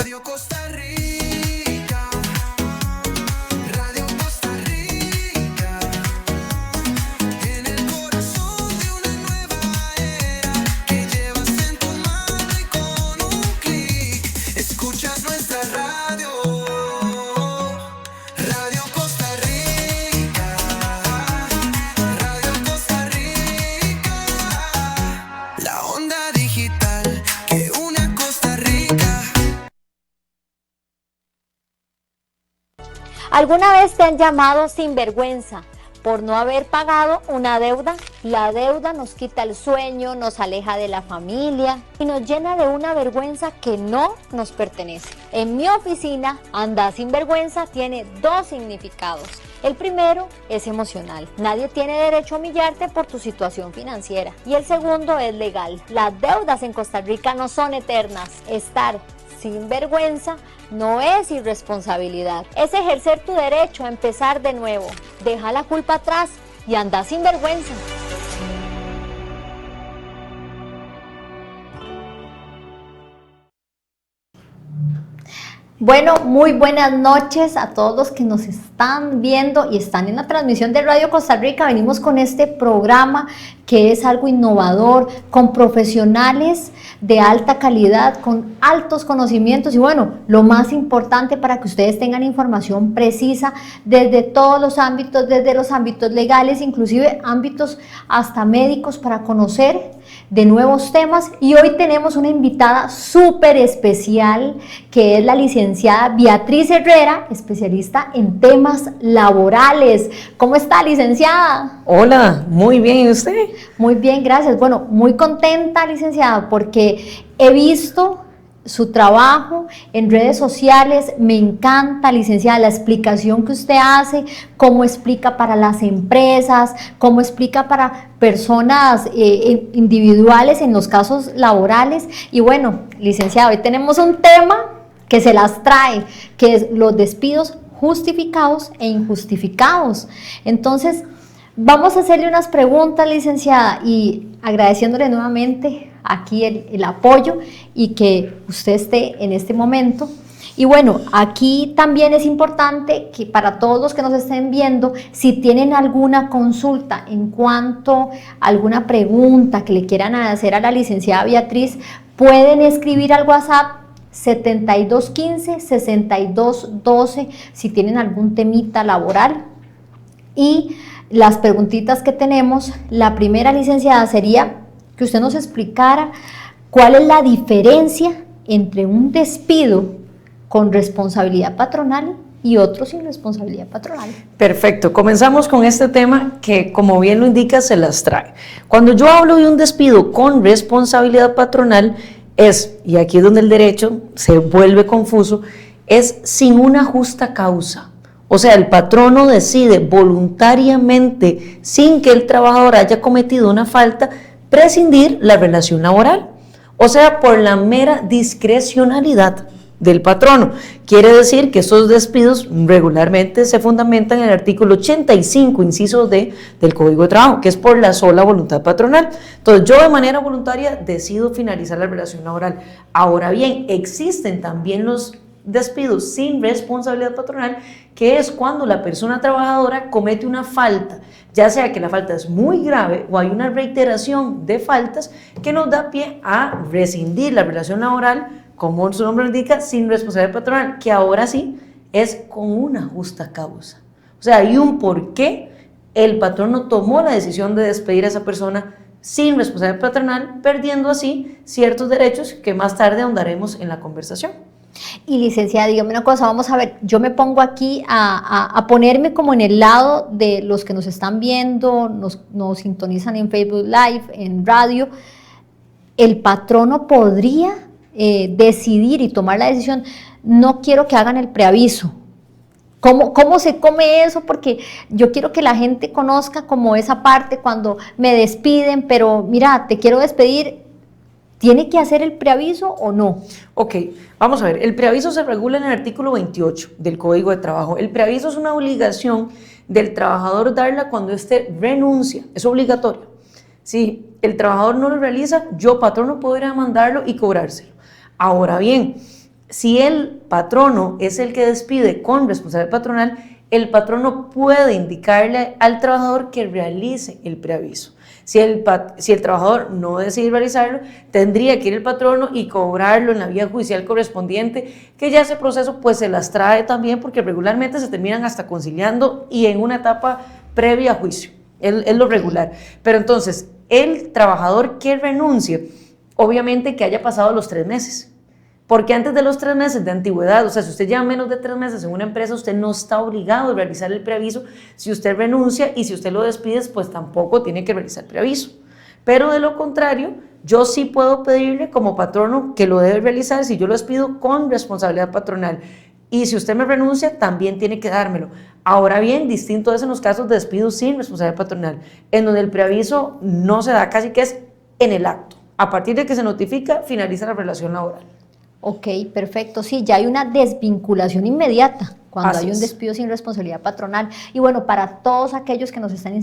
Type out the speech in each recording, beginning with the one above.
Radio Costa Rica, Radio Costa Rica, en el corazón de una nueva era que llevas en tu mano y con un clic escuchas nuestra radio. Radio Costa Rica, Radio Costa Rica, la onda digital que une a Costa Rica. ¿Alguna vez te han llamado sinvergüenza por no haber pagado una deuda? La deuda nos quita el sueño, nos aleja de la familia y nos llena de una vergüenza que no nos pertenece. En mi oficina, Anda Sinvergüenza tiene dos significados. El primero es emocional. Nadie tiene derecho a humillarte por tu situación financiera. Y el segundo es legal. Las deudas en Costa Rica no son eternas. Estar sin vergüenza no es irresponsabilidad, es ejercer tu derecho a empezar de nuevo. Deja la culpa atrás y anda sin vergüenza. Bueno, muy buenas noches a todos los que nos están viendo y están en la transmisión de Radio Costa Rica. Venimos con este programa que es algo innovador, con profesionales de alta calidad, con altos conocimientos y bueno, lo más importante para que ustedes tengan información precisa desde todos los ámbitos, desde los ámbitos legales, inclusive ámbitos hasta médicos para conocer de nuevos temas. Y hoy tenemos una invitada súper especial que es la licenciada Beatriz Herrera, especialista en temas laborales. ¿Cómo está, licenciada? Hola, muy bien, ¿y usted? Muy bien, gracias. Bueno, muy contenta, licenciada, porque he visto su trabajo en redes sociales. Me encanta, licenciada, la explicación que usted hace, cómo explica para las empresas, cómo explica para personas individuales en los casos laborales. Y bueno, licenciada, hoy tenemos un tema que se las trae, que es los despidos justificados e injustificados. Entonces, vamos a hacerle unas preguntas, licenciada, y agradeciéndole nuevamente aquí el apoyo y que usted esté en este momento. Y bueno, aquí también es importante que para todos los que nos estén viendo, si tienen alguna consulta en cuanto a alguna pregunta que le quieran hacer a la licenciada Beatriz, pueden escribir al WhatsApp 7215-6212 si tienen algún temita laboral. Y las preguntitas que tenemos, la primera, licenciada, sería que usted nos explicara cuál es la diferencia entre un despido con responsabilidad patronal y otro sin responsabilidad patronal. Perfecto, comenzamos con este tema que, como bien lo indica, se las trae. Cuando yo hablo de un despido con responsabilidad patronal, y aquí es donde el derecho se vuelve confuso, es sin una justa causa. O sea, el patrono decide voluntariamente, sin que el trabajador haya cometido una falta, prescindir la relación laboral. O sea, por la mera discrecionalidad del patrono. Quiere decir que estos despidos regularmente se fundamentan en el artículo 85, inciso D, del Código de Trabajo, que es por la sola voluntad patronal. Entonces, yo de manera voluntaria decido finalizar la relación laboral. Ahora bien, existen también los despidos sin responsabilidad patronal, que es cuando la persona trabajadora comete una falta, ya sea que la falta es muy grave o hay una reiteración de faltas que nos da pie a rescindir la relación laboral, como su nombre indica, sin responsabilidad patronal, que ahora sí es con una justa causa. O sea, hay un por qué el patrono tomó la decisión de despedir a esa persona sin responsabilidad patronal, perdiendo así ciertos derechos que más tarde ahondaremos en la conversación. Y licenciada, dígame una cosa, vamos a ver, yo me pongo aquí a ponerme como en el lado de los que nos están viendo, nos sintonizan en Facebook Live, en radio. El patrono podría decidir y tomar la decisión, no quiero que hagan el preaviso. ¿Cómo se come eso? Porque yo quiero que la gente conozca como esa parte cuando me despiden, pero mira, te quiero despedir, ¿tiene que hacer el preaviso o no? Ok, vamos a ver, el preaviso se regula en el artículo 28 del Código de Trabajo. El preaviso es una obligación del trabajador darla cuando éste renuncia, es obligatorio. Si el trabajador no lo realiza, yo, patrono, puedo ir a mandarlo y cobrárselo. Ahora bien, Si el patrono es el que despide con responsabilidad patronal, el patrono puede indicarle al trabajador que realice el preaviso. Si el trabajador no decide realizarlo, tendría que ir el patrono y cobrarlo en la vía judicial correspondiente, que ya ese proceso pues se las trae también, porque regularmente se terminan hasta conciliando y en una etapa previa a juicio, es lo regular. Pero entonces, el trabajador que renuncie, obviamente que haya pasado los 3 meses. Porque antes de los 3 meses de antigüedad, o sea, si usted lleva menos de 3 meses en una empresa, usted no está obligado a realizar el preaviso. Si usted renuncia y si usted lo despide, pues tampoco tiene que realizar el preaviso. Pero de lo contrario, yo sí puedo pedirle como patrono que lo debe realizar si yo lo despido con responsabilidad patronal. Y si usted me renuncia, también tiene que dármelo. Ahora bien, distinto es en los casos de despido sin responsabilidad patronal, en donde el preaviso no se da, casi que es en el acto. A partir de que se notifica, finaliza la relación laboral. Ok, perfecto. Sí, ya hay una desvinculación inmediata cuando Así hay un es. despido sin responsabilidad patronal. Y bueno, para todos aquellos que nos están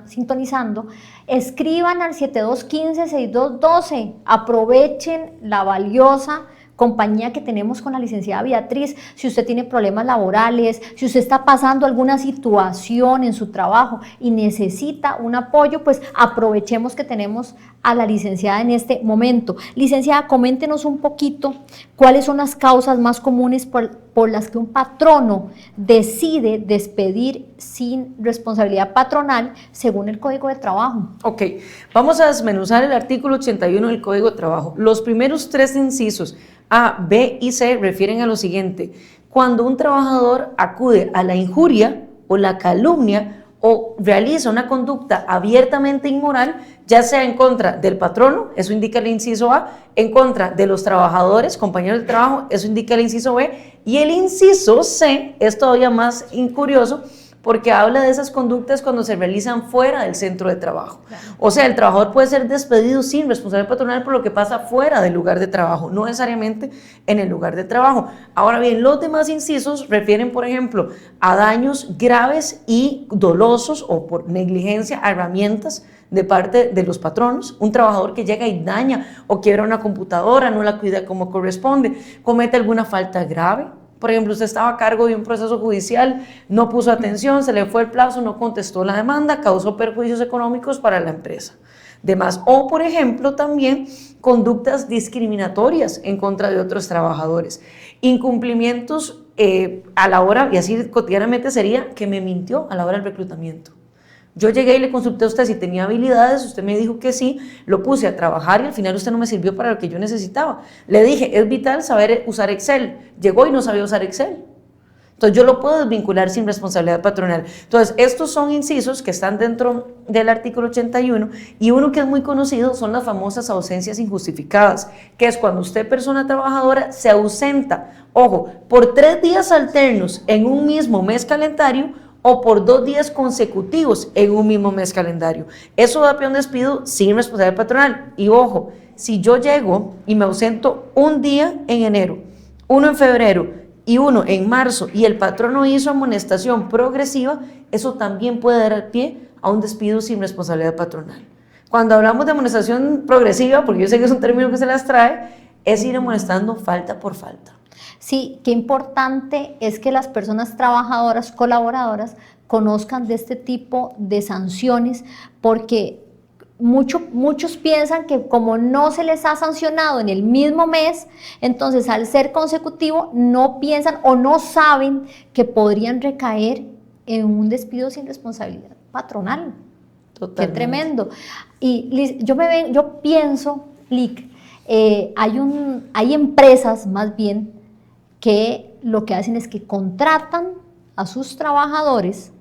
sintonizando, escriban al 7215-6212, aprovechen la valiosa compañía que tenemos con la licenciada Beatriz. Si usted tiene problemas laborales, si usted está pasando alguna situación en su trabajo y necesita un apoyo, pues aprovechemos que tenemos a la licenciada en este momento. Licenciada, coméntenos un poquito cuáles son las causas más comunes por las que un patrono decide despedir sin responsabilidad patronal según el Código de Trabajo. Ok, vamos a desmenuzar el artículo 81 del Código de Trabajo. Los primeros 3 incisos A, B y C refieren a lo siguiente: cuando un trabajador acude a la injuria o la calumnia o realiza una conducta abiertamente inmoral, ya sea en contra del patrono, eso indica el inciso A, en contra de los trabajadores, compañeros de trabajo, eso indica el inciso B, y el inciso C es todavía más curioso, porque habla de esas conductas cuando se realizan fuera del centro de trabajo. Claro. O sea, el trabajador puede ser despedido sin responsabilidad patronal por lo que pasa fuera del lugar de trabajo, no necesariamente en el lugar de trabajo. Ahora bien, los demás incisos refieren, por ejemplo, a daños graves y dolosos o por negligencia a herramientas de parte de los patronos. Un trabajador que llega y daña o quiebra una computadora, no la cuida como corresponde, comete alguna falta grave. Por ejemplo, usted estaba a cargo de un proceso judicial, no puso atención, se le fue el plazo, no contestó la demanda, causó perjuicios económicos para la empresa. Demás. O, por ejemplo, también conductas discriminatorias en contra de otros trabajadores. Incumplimientos a la hora, y así cotidianamente sería, que me mintió a la hora del reclutamiento. Yo llegué y le consulté a usted si tenía habilidades, usted me dijo que sí, lo puse a trabajar y al final usted no me sirvió para lo que yo necesitaba. Le dije, es vital saber usar Excel. Llegó y no sabía usar Excel. Entonces yo lo puedo desvincular sin responsabilidad patronal. Entonces estos son incisos que están dentro del artículo 81 y uno que es muy conocido son las famosas ausencias injustificadas, que es cuando usted, persona trabajadora, se ausenta, ojo, por 3 días alternos en un mismo mes calendario o por 2 días consecutivos en un mismo mes calendario. Eso da pie a un despido sin responsabilidad patronal. Y ojo, si yo llego y me ausento un día en enero, uno en febrero y uno en marzo y el patrono hizo amonestación progresiva, eso también puede dar pie a un despido sin responsabilidad patronal. Cuando hablamos de amonestación progresiva, porque yo sé que es un término que se las trae, es ir amonestando falta por falta. Sí, qué importante es que las personas trabajadoras, colaboradoras, conozcan de este tipo de sanciones, porque muchos piensan que como no se les ha sancionado en el mismo mes, entonces al ser consecutivo no piensan o no saben que podrían recaer en un despido sin responsabilidad patronal. Totalmente. Qué tremendo. Y Liz, yo pienso, Lic, hay empresas más bien que lo que hacen es que contratan a sus trabajadores,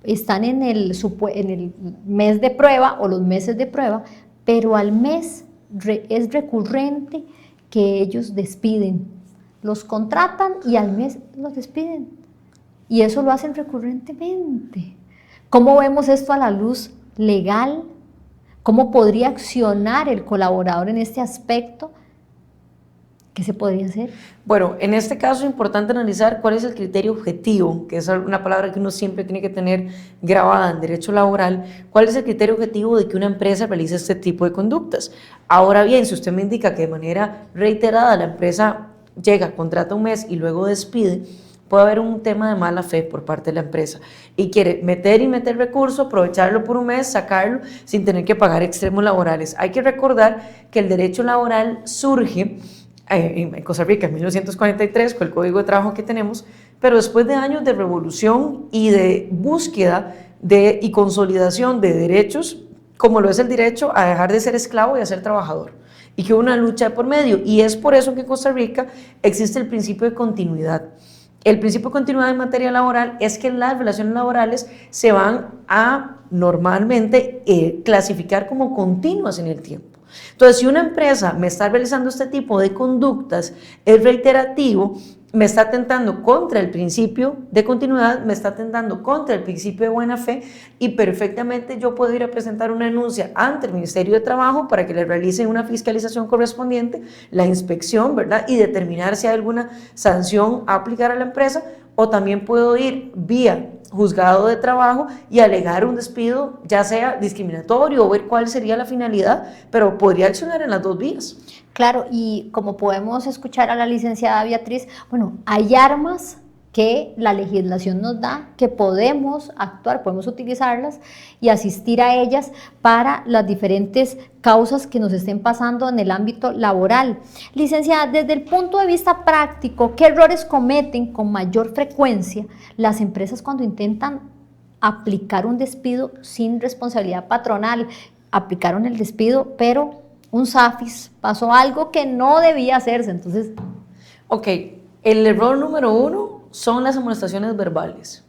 están en el mes de prueba o los meses de prueba, pero al mes es recurrente que ellos despiden, los contratan y al mes los despiden, y eso lo hacen recurrentemente. ¿Cómo vemos esto a la luz legal? ¿Cómo podría accionar el colaborador en este aspecto? ¿Qué se podría hacer? Bueno, en este caso es importante analizar cuál es el criterio objetivo, que es una palabra que uno siempre tiene que tener grabada en derecho laboral. ¿Cuál es el criterio objetivo de que una empresa realice este tipo de conductas? Ahora bien, si usted me indica que de manera reiterada la empresa llega, contrata un mes y luego despide, puede haber un tema de mala fe por parte de la empresa y quiere meter recursos, aprovecharlo por un mes, sacarlo sin tener que pagar extremos laborales. Hay que recordar que el derecho laboral surge en Costa Rica en 1943 con el Código de Trabajo que tenemos, pero después de años de revolución y de búsqueda y consolidación de derechos, como lo es el derecho a dejar de ser esclavo y a ser trabajador, y que hubo una lucha de por medio, y es por eso que en Costa Rica existe el principio de continuidad. El principio de continuidad en materia laboral es que las relaciones laborales se van a normalmente clasificar como continuas en el tiempo. Entonces, si una empresa me está realizando este tipo de conductas, es reiterativo, me está atentando contra el principio de continuidad, me está atentando contra el principio de buena fe y perfectamente yo puedo ir a presentar una denuncia ante el Ministerio de Trabajo para que le realicen una fiscalización correspondiente, la inspección, ¿verdad? Y determinar si hay alguna sanción a aplicar a la empresa, o también puedo ir vía juzgado de trabajo y alegar un despido, ya sea discriminatorio o ver cuál sería la finalidad, pero podría accionar en las dos vías. Claro, y como podemos escuchar a la licenciada Beatriz, bueno, hay armas que la legislación nos da, que podemos actuar, podemos utilizarlas y asistir a ellas para las diferentes causas que nos estén pasando en el ámbito laboral. Licenciada, desde el punto de vista práctico, ¿qué errores cometen con mayor frecuencia las empresas cuando intentan aplicar un despido sin responsabilidad patronal? Aplicaron el despido, pero un SAFIS, pasó algo que no debía hacerse, entonces... Ok, el error número 1 son las amonestaciones verbales.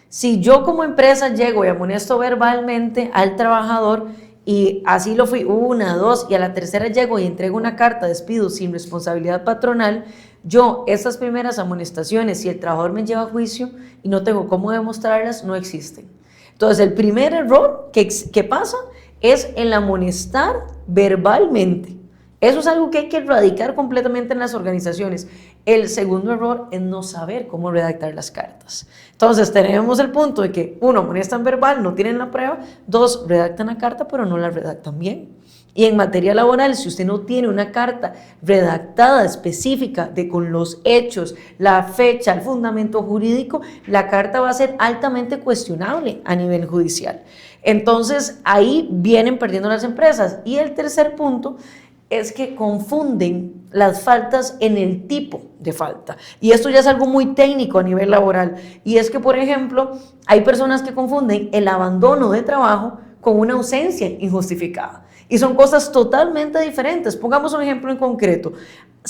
Si yo como empresa llego y amonesto verbalmente al trabajador, y así lo fui 1, 2, y a la tercera llego y entrego una carta de despido sin responsabilidad patronal, yo estas primeras amonestaciones, si el trabajador me lleva a juicio y no tengo cómo demostrarlas, no existen. Entonces el primer error que pasa es el amonestar verbalmente. Eso es algo que hay que erradicar completamente en las organizaciones. El segundo error es no saber cómo redactar las cartas. Entonces tenemos el punto de que 1, amonestan verbal, no tienen la prueba; 2, redactan la carta pero no la redactan bien. Y en materia laboral, si usted no tiene una carta redactada específica con los hechos, la fecha, el fundamento jurídico, la carta va a ser altamente cuestionable a nivel judicial. Entonces ahí vienen perdiendo las empresas. Y el tercer punto es que confunden las faltas en el tipo de falta. Y esto ya es algo muy técnico a nivel laboral. Y es que, por ejemplo, hay personas que confunden el abandono de trabajo con una ausencia injustificada. Y son cosas totalmente diferentes. Pongamos un ejemplo en concreto.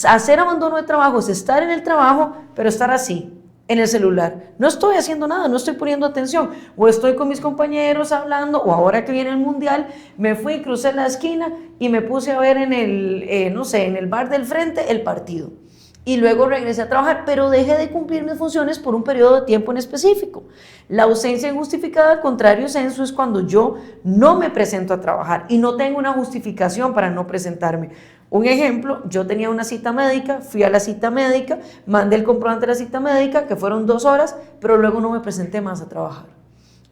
Hacer abandono de trabajo es estar en el trabajo, pero estar así, en el celular. No estoy haciendo nada, no estoy poniendo atención. O estoy con mis compañeros hablando, o ahora que viene el mundial, me fui, crucé la esquina y me puse a ver en el, no sé, en el bar del frente el partido. Y luego regresé a trabajar, pero dejé de cumplir mis funciones por un periodo de tiempo en específico. La ausencia injustificada, al contrario censo, es cuando yo no me presento a trabajar y no tengo una justificación para no presentarme. Un ejemplo, yo tenía una cita médica, fui a la cita médica, mandé el comprobante de la cita médica, que fueron 2 horas, pero luego no me presenté más a trabajar.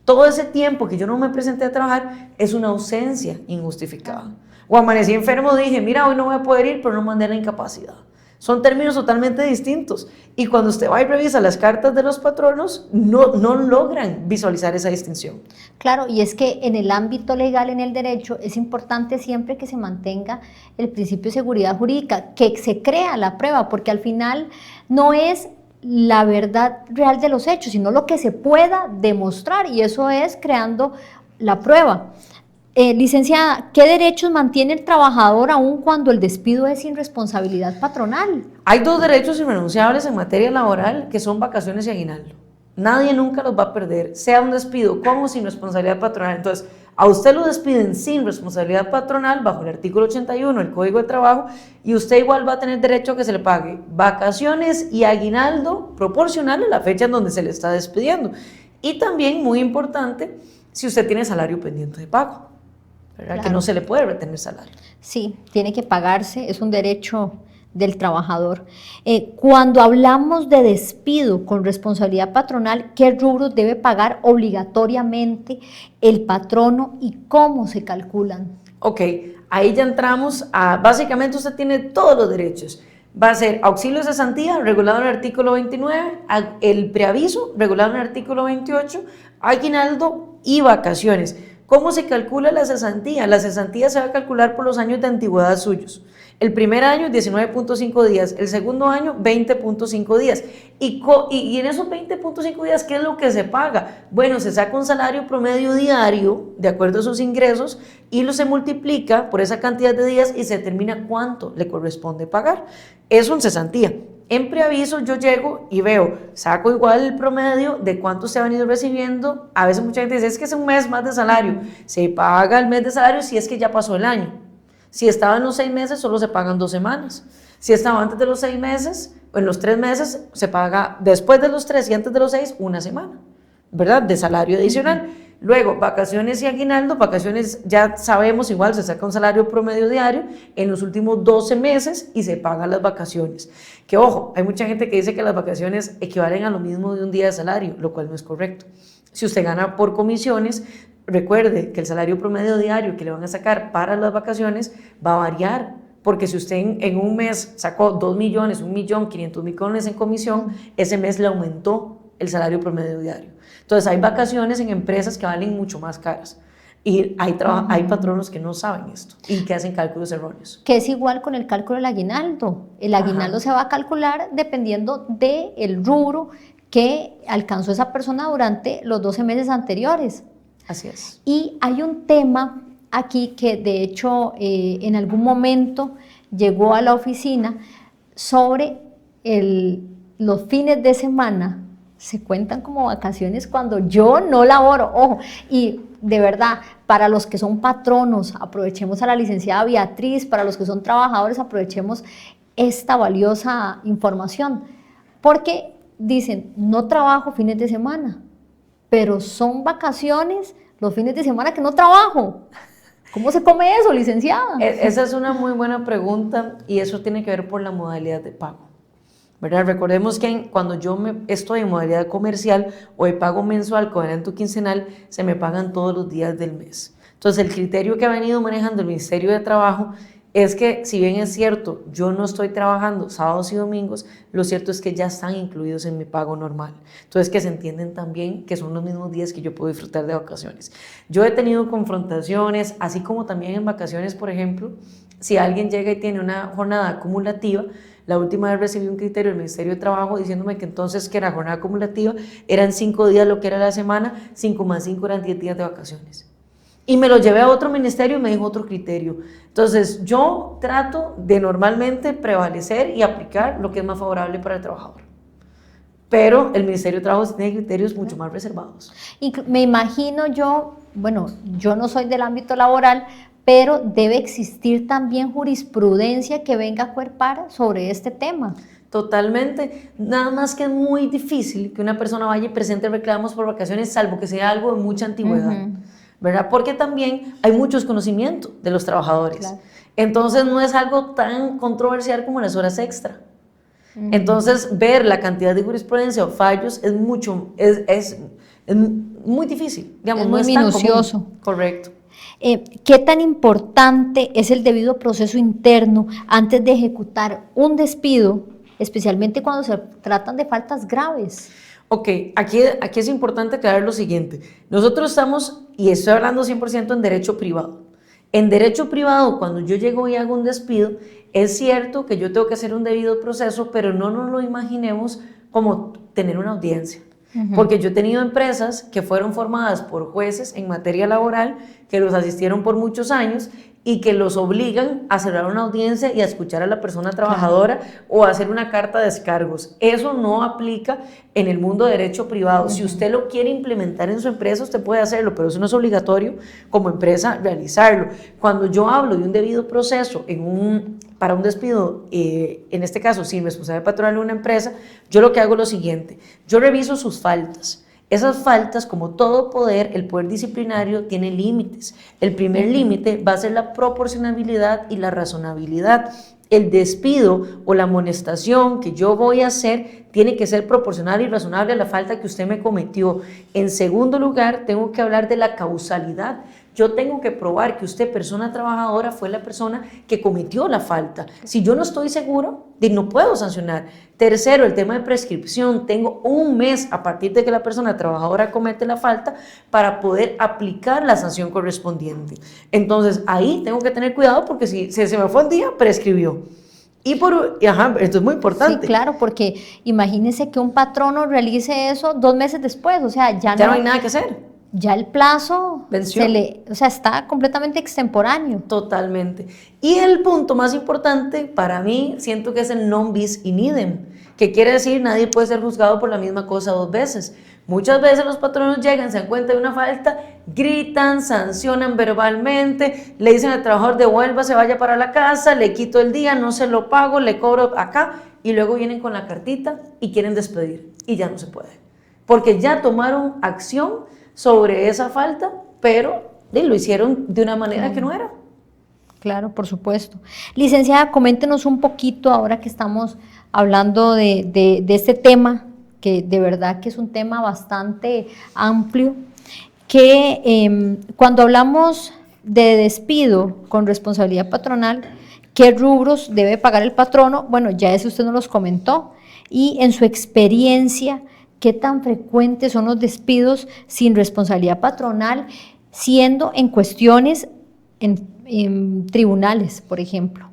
Todo ese tiempo que yo no me presenté a trabajar es una ausencia injustificada. O amanecí enfermo, dije, mira, hoy no voy a poder ir, pero no mandé la incapacidad. Son términos totalmente distintos. Y cuando usted va y revisa las cartas de los patronos, no logran visualizar esa distinción. Claro, y es que en el ámbito legal, en el derecho, es importante siempre que se mantenga el principio de seguridad jurídica, que se crea la prueba, porque al final no es la verdad real de los hechos, sino lo que se pueda demostrar, y eso es creando la prueba. Licenciada, ¿qué derechos mantiene el trabajador aún cuando el despido es sin responsabilidad patronal? Hay 2 derechos irrenunciables en materia laboral, que son vacaciones y aguinaldo. Nadie nunca los va a perder, sea un despido como sin responsabilidad patronal. Entonces, a usted lo despiden sin responsabilidad patronal bajo el artículo 81 del Código de Trabajo, y usted igual va a tener derecho a que se le pague vacaciones y aguinaldo proporcional a la fecha en donde se le está despidiendo. Y también, muy importante, si usted tiene salario pendiente de pago, ¿verdad? Claro. Que no se le puede retener salario. Sí, tiene que pagarse, es un derecho del trabajador. Cuando hablamos de despido con responsabilidad patronal, ¿qué rubros debe pagar obligatoriamente el patrono y cómo se calculan? Ok, ahí ya entramos a, básicamente usted tiene todos los derechos, Va a ser auxilio de cesantía, regulado en el artículo 29, el preaviso, regulado en el artículo 28, aguinaldo y vacaciones. ¿Cómo se calcula la cesantía? La cesantía se va a calcular por los años de antigüedad suyos. El primer año, 19.5 días. El segundo año, 20.5 días. Y en esos 20.5 días, ¿qué es lo que se paga? Bueno, se saca un salario promedio diario, de acuerdo a sus ingresos, y se multiplica por esa cantidad de días y se determina cuánto le corresponde pagar. Eso en cesantía. En preaviso yo llego y veo, saco igual el promedio de cuánto se ha venido recibiendo. A veces mucha gente dice, es que es un mes más de salario. Se paga el mes de salario si es que ya pasó el año. Si estaba en los 6 meses, solo se pagan 2 semanas. Si estaba antes de los 6 meses, o en los 3 meses, se paga después de los 3 y antes de los 6, 1 semana, ¿verdad? De salario adicional. Luego, vacaciones y aguinaldo. Vacaciones ya sabemos, igual se saca un salario promedio diario en los últimos 12 meses y se pagan las vacaciones. Que ojo, hay mucha gente que dice que las vacaciones equivalen a lo mismo de un día de salario, lo cual no es correcto. Si usted gana por comisiones, recuerde que el salario promedio diario que le van a sacar para las vacaciones va a variar, porque si usted en un mes sacó 2 millones, 1.500.000 en comisión, ese mes le aumentó el salario promedio diario. Entonces hay vacaciones en empresas que valen mucho más caras y hay patronos que no saben esto y que hacen cálculos erróneos. Que es igual con el cálculo del aguinaldo. El aguinaldo se va a calcular dependiendo del rubro que alcanzó esa persona durante los 12 meses anteriores. Así es. Y hay un tema aquí que de hecho en algún momento llegó a la oficina sobre los fines de semana. Se cuentan como vacaciones cuando yo no laboro, ojo, y de verdad, para los que son patronos, aprovechemos a la licenciada Beatriz, para los que son trabajadores, aprovechemos esta valiosa información, porque dicen, no trabajo fines de semana, pero son vacaciones los fines de semana que no trabajo. ¿Cómo se come eso, licenciada? Esa es una muy buena pregunta y eso tiene que ver por la modalidad de pago, ¿verdad? Recordemos que cuando yo estoy en modalidad comercial o de pago mensual con adelanto quincenal, se me pagan todos los días del mes. Entonces, el criterio que ha venido manejando el Ministerio de Trabajo es que, si bien es cierto, yo no estoy trabajando sábados y domingos, lo cierto es que ya están incluidos en mi pago normal. Entonces, que se entienden también que son los mismos días que yo puedo disfrutar de vacaciones. Yo he tenido confrontaciones, así como también en vacaciones, por ejemplo, si alguien llega y tiene una jornada acumulativa. La última vez recibí un criterio del Ministerio de Trabajo diciéndome que entonces que la jornada acumulativa eran 5 días lo que era la semana, 5 más 5 eran 10 días de vacaciones. Y me lo llevé a otro ministerio y me dijo otro criterio. Entonces yo trato de normalmente prevalecer y aplicar lo que es más favorable para el trabajador. Pero el Ministerio de Trabajo tiene criterios mucho más reservados. Y me imagino yo, bueno, yo no soy del ámbito laboral, pero debe existir también jurisprudencia que venga a cuerpar sobre este tema. Totalmente, nada más que es muy difícil que una persona vaya y presente reclamos por vacaciones, salvo que sea algo de mucha antigüedad, ¿verdad? Porque también hay mucho desconocimiento de los trabajadores. Claro. Entonces no es algo tan controversial como las horas extra. Entonces ver la cantidad de jurisprudencia o fallos es muy difícil, digamos, es muy minucioso. Común. Correcto. ¿Qué tan importante es el debido proceso interno antes de ejecutar un despido, especialmente cuando se tratan de faltas graves? Ok, aquí es importante aclarar lo siguiente. Nosotros estamos, y estoy hablando 100% en derecho privado. En derecho privado, cuando yo llego y hago un despido, es cierto que yo tengo que hacer un debido proceso, pero no nos lo imaginemos como tener una audiencia. Porque yo he tenido empresas que fueron formadas por jueces en materia laboral, que los asistieron por muchos años y que los obligan a cerrar una audiencia y a escuchar a la persona trabajadora o a hacer una carta de descargos. Eso no aplica en el mundo de derecho privado. Si usted lo quiere implementar en su empresa, usted puede hacerlo, pero eso no es obligatorio como empresa realizarlo. Cuando yo hablo de un debido proceso para un despido, en este caso sin responsabilidad patronal de una empresa, yo lo que hago es lo siguiente: yo reviso sus faltas. Esas faltas, como todo poder, el poder disciplinario tiene límites. El primer límite va a ser la proporcionalidad y la razonabilidad. El despido o la amonestación que yo voy a hacer tiene que ser proporcional y razonable a la falta que usted me cometió. En segundo lugar, tengo que hablar de la causalidad. yo tengo que probar que usted, persona trabajadora, fue la persona que cometió la falta. Si yo no estoy seguro, no puedo sancionar. Tercero, el tema de prescripción. Tengo un mes a partir de que la persona trabajadora comete la falta para poder aplicar la sanción correspondiente. Entonces, ahí tengo que tener cuidado porque si se me fue un día, prescribió. Esto es muy importante. Sí, claro, porque imagínese que un patrono realice eso 2 meses después, o sea, ya no hay nada que hacer. Ya el plazo venció. Está completamente extemporáneo. Totalmente. Y el punto más importante para mí, siento que es el non bis in idem, que quiere decir nadie puede ser juzgado por la misma cosa 2 veces. Muchas veces los patronos llegan, se dan cuenta de una falta, gritan, sancionan verbalmente, le dicen al trabajador devuelva, se vaya para la casa, le quito el día, no se lo pago, le cobro acá, y luego vienen con la cartita y quieren despedir, y ya no se puede. Porque ya tomaron acción sobre esa falta, pero lo hicieron de una manera que no era. Claro, por supuesto. Licenciada, coméntenos un poquito, ahora que estamos hablando de este tema, que de verdad que es un tema bastante amplio, que cuando hablamos de despido con responsabilidad patronal, ¿qué rubros debe pagar el patrono? Bueno, ya eso usted nos los comentó, y en su experiencia, ¿qué tan frecuentes son los despidos sin responsabilidad patronal, siendo en cuestiones en tribunales, por ejemplo?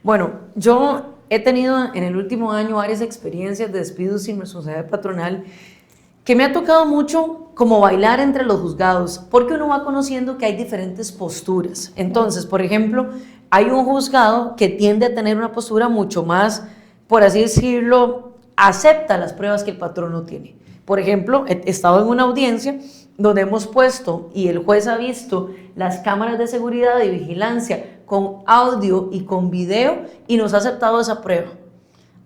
Bueno, yo he tenido en el último año varias experiencias de despidos sin responsabilidad patronal que me ha tocado mucho como bailar entre los juzgados, porque uno va conociendo que hay diferentes posturas. Entonces, por ejemplo, hay un juzgado que tiende a tener una postura mucho más, por así decirlo, acepta las pruebas que el patrono tiene. Por ejemplo, he estado en una audiencia donde hemos puesto y el juez ha visto las cámaras de seguridad y vigilancia con audio y con video y nos ha aceptado esa prueba.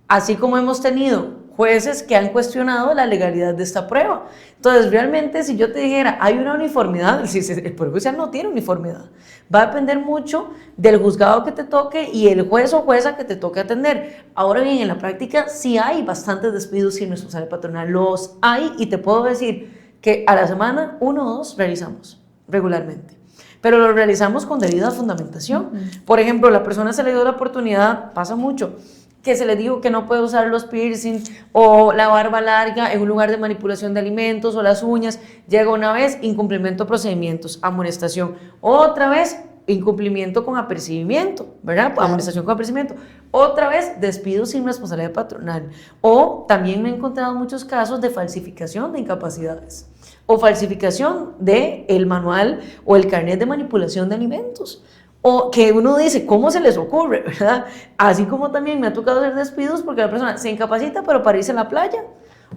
Así como hemos tenido jueces que han cuestionado la legalidad de esta prueba. Entonces, realmente, si yo te dijera, hay una uniformidad, el Poder Judicial no tiene uniformidad. Va a depender mucho del juzgado que te toque y el juez o jueza que te toque atender. Ahora bien, en la práctica sí hay bastantes despidos sin responsabilidad patronal. Los hay y te puedo decir que a la semana 1 o 2 realizamos regularmente. Pero lo realizamos con debida fundamentación. Por ejemplo, la persona se le dio la oportunidad, pasa mucho, que se le dijo que no puede usar los piercings o la barba larga en un lugar de manipulación de alimentos o las uñas. Llega una vez, incumplimiento de procedimientos, amonestación. Otra vez, incumplimiento con apercibimiento, ¿verdad? Claro. Amonestación con apercibimiento. Otra vez, despido sin responsabilidad patronal. O también me he encontrado muchos casos de falsificación de incapacidades o falsificación del manual o el carnet de manipulación de alimentos. O que uno dice, ¿cómo se les ocurre? ¿Verdad? Así como también me ha tocado hacer despidos porque la persona se incapacita, pero para irse a la playa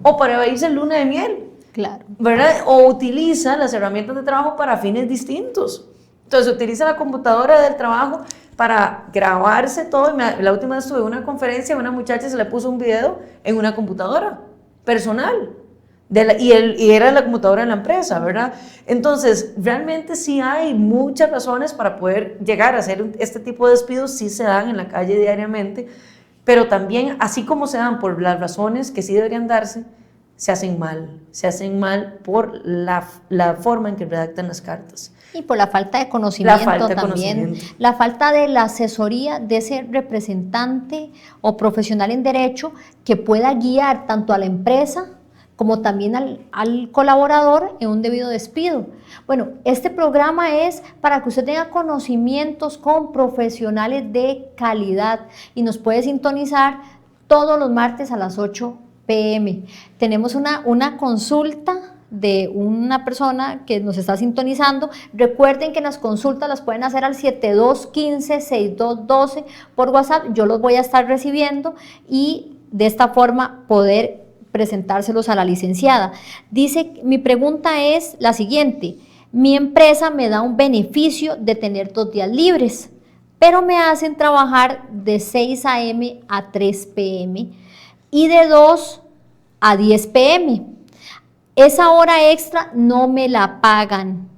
o para irse en luna de miel. Claro. ¿Verdad? O utiliza las herramientas de trabajo para fines distintos. Entonces, utiliza la computadora del trabajo para grabarse todo. La última vez tuve una conferencia, una muchacha se le puso un video en una computadora personal. Y era la computadora de la empresa, ¿verdad? Entonces, realmente sí hay muchas razones para poder llegar a hacer este tipo de despidos, sí se dan en la calle diariamente, pero también, así como se dan por las razones que sí deberían darse, se hacen mal por la forma en que redactan las cartas. Y por la falta de conocimiento también, la falta de la asesoría de ese representante o profesional en derecho que pueda guiar tanto a la empresa como también al colaborador en un debido despido. Bueno, este programa es para que usted tenga conocimientos con profesionales de calidad y nos puede sintonizar todos los martes a las 8 p.m. Tenemos una consulta de una persona que nos está sintonizando. Recuerden que las consultas las pueden hacer al 7215-6212 por WhatsApp. Yo los voy a estar recibiendo y de esta forma poder presentárselos a la licenciada. Dice, mi pregunta es la siguiente: mi empresa me da un beneficio de tener 2 días libres, pero me hacen trabajar de 6 a.m. a 3 p.m. y de 2 a 10 p.m. Esa hora extra no me la pagan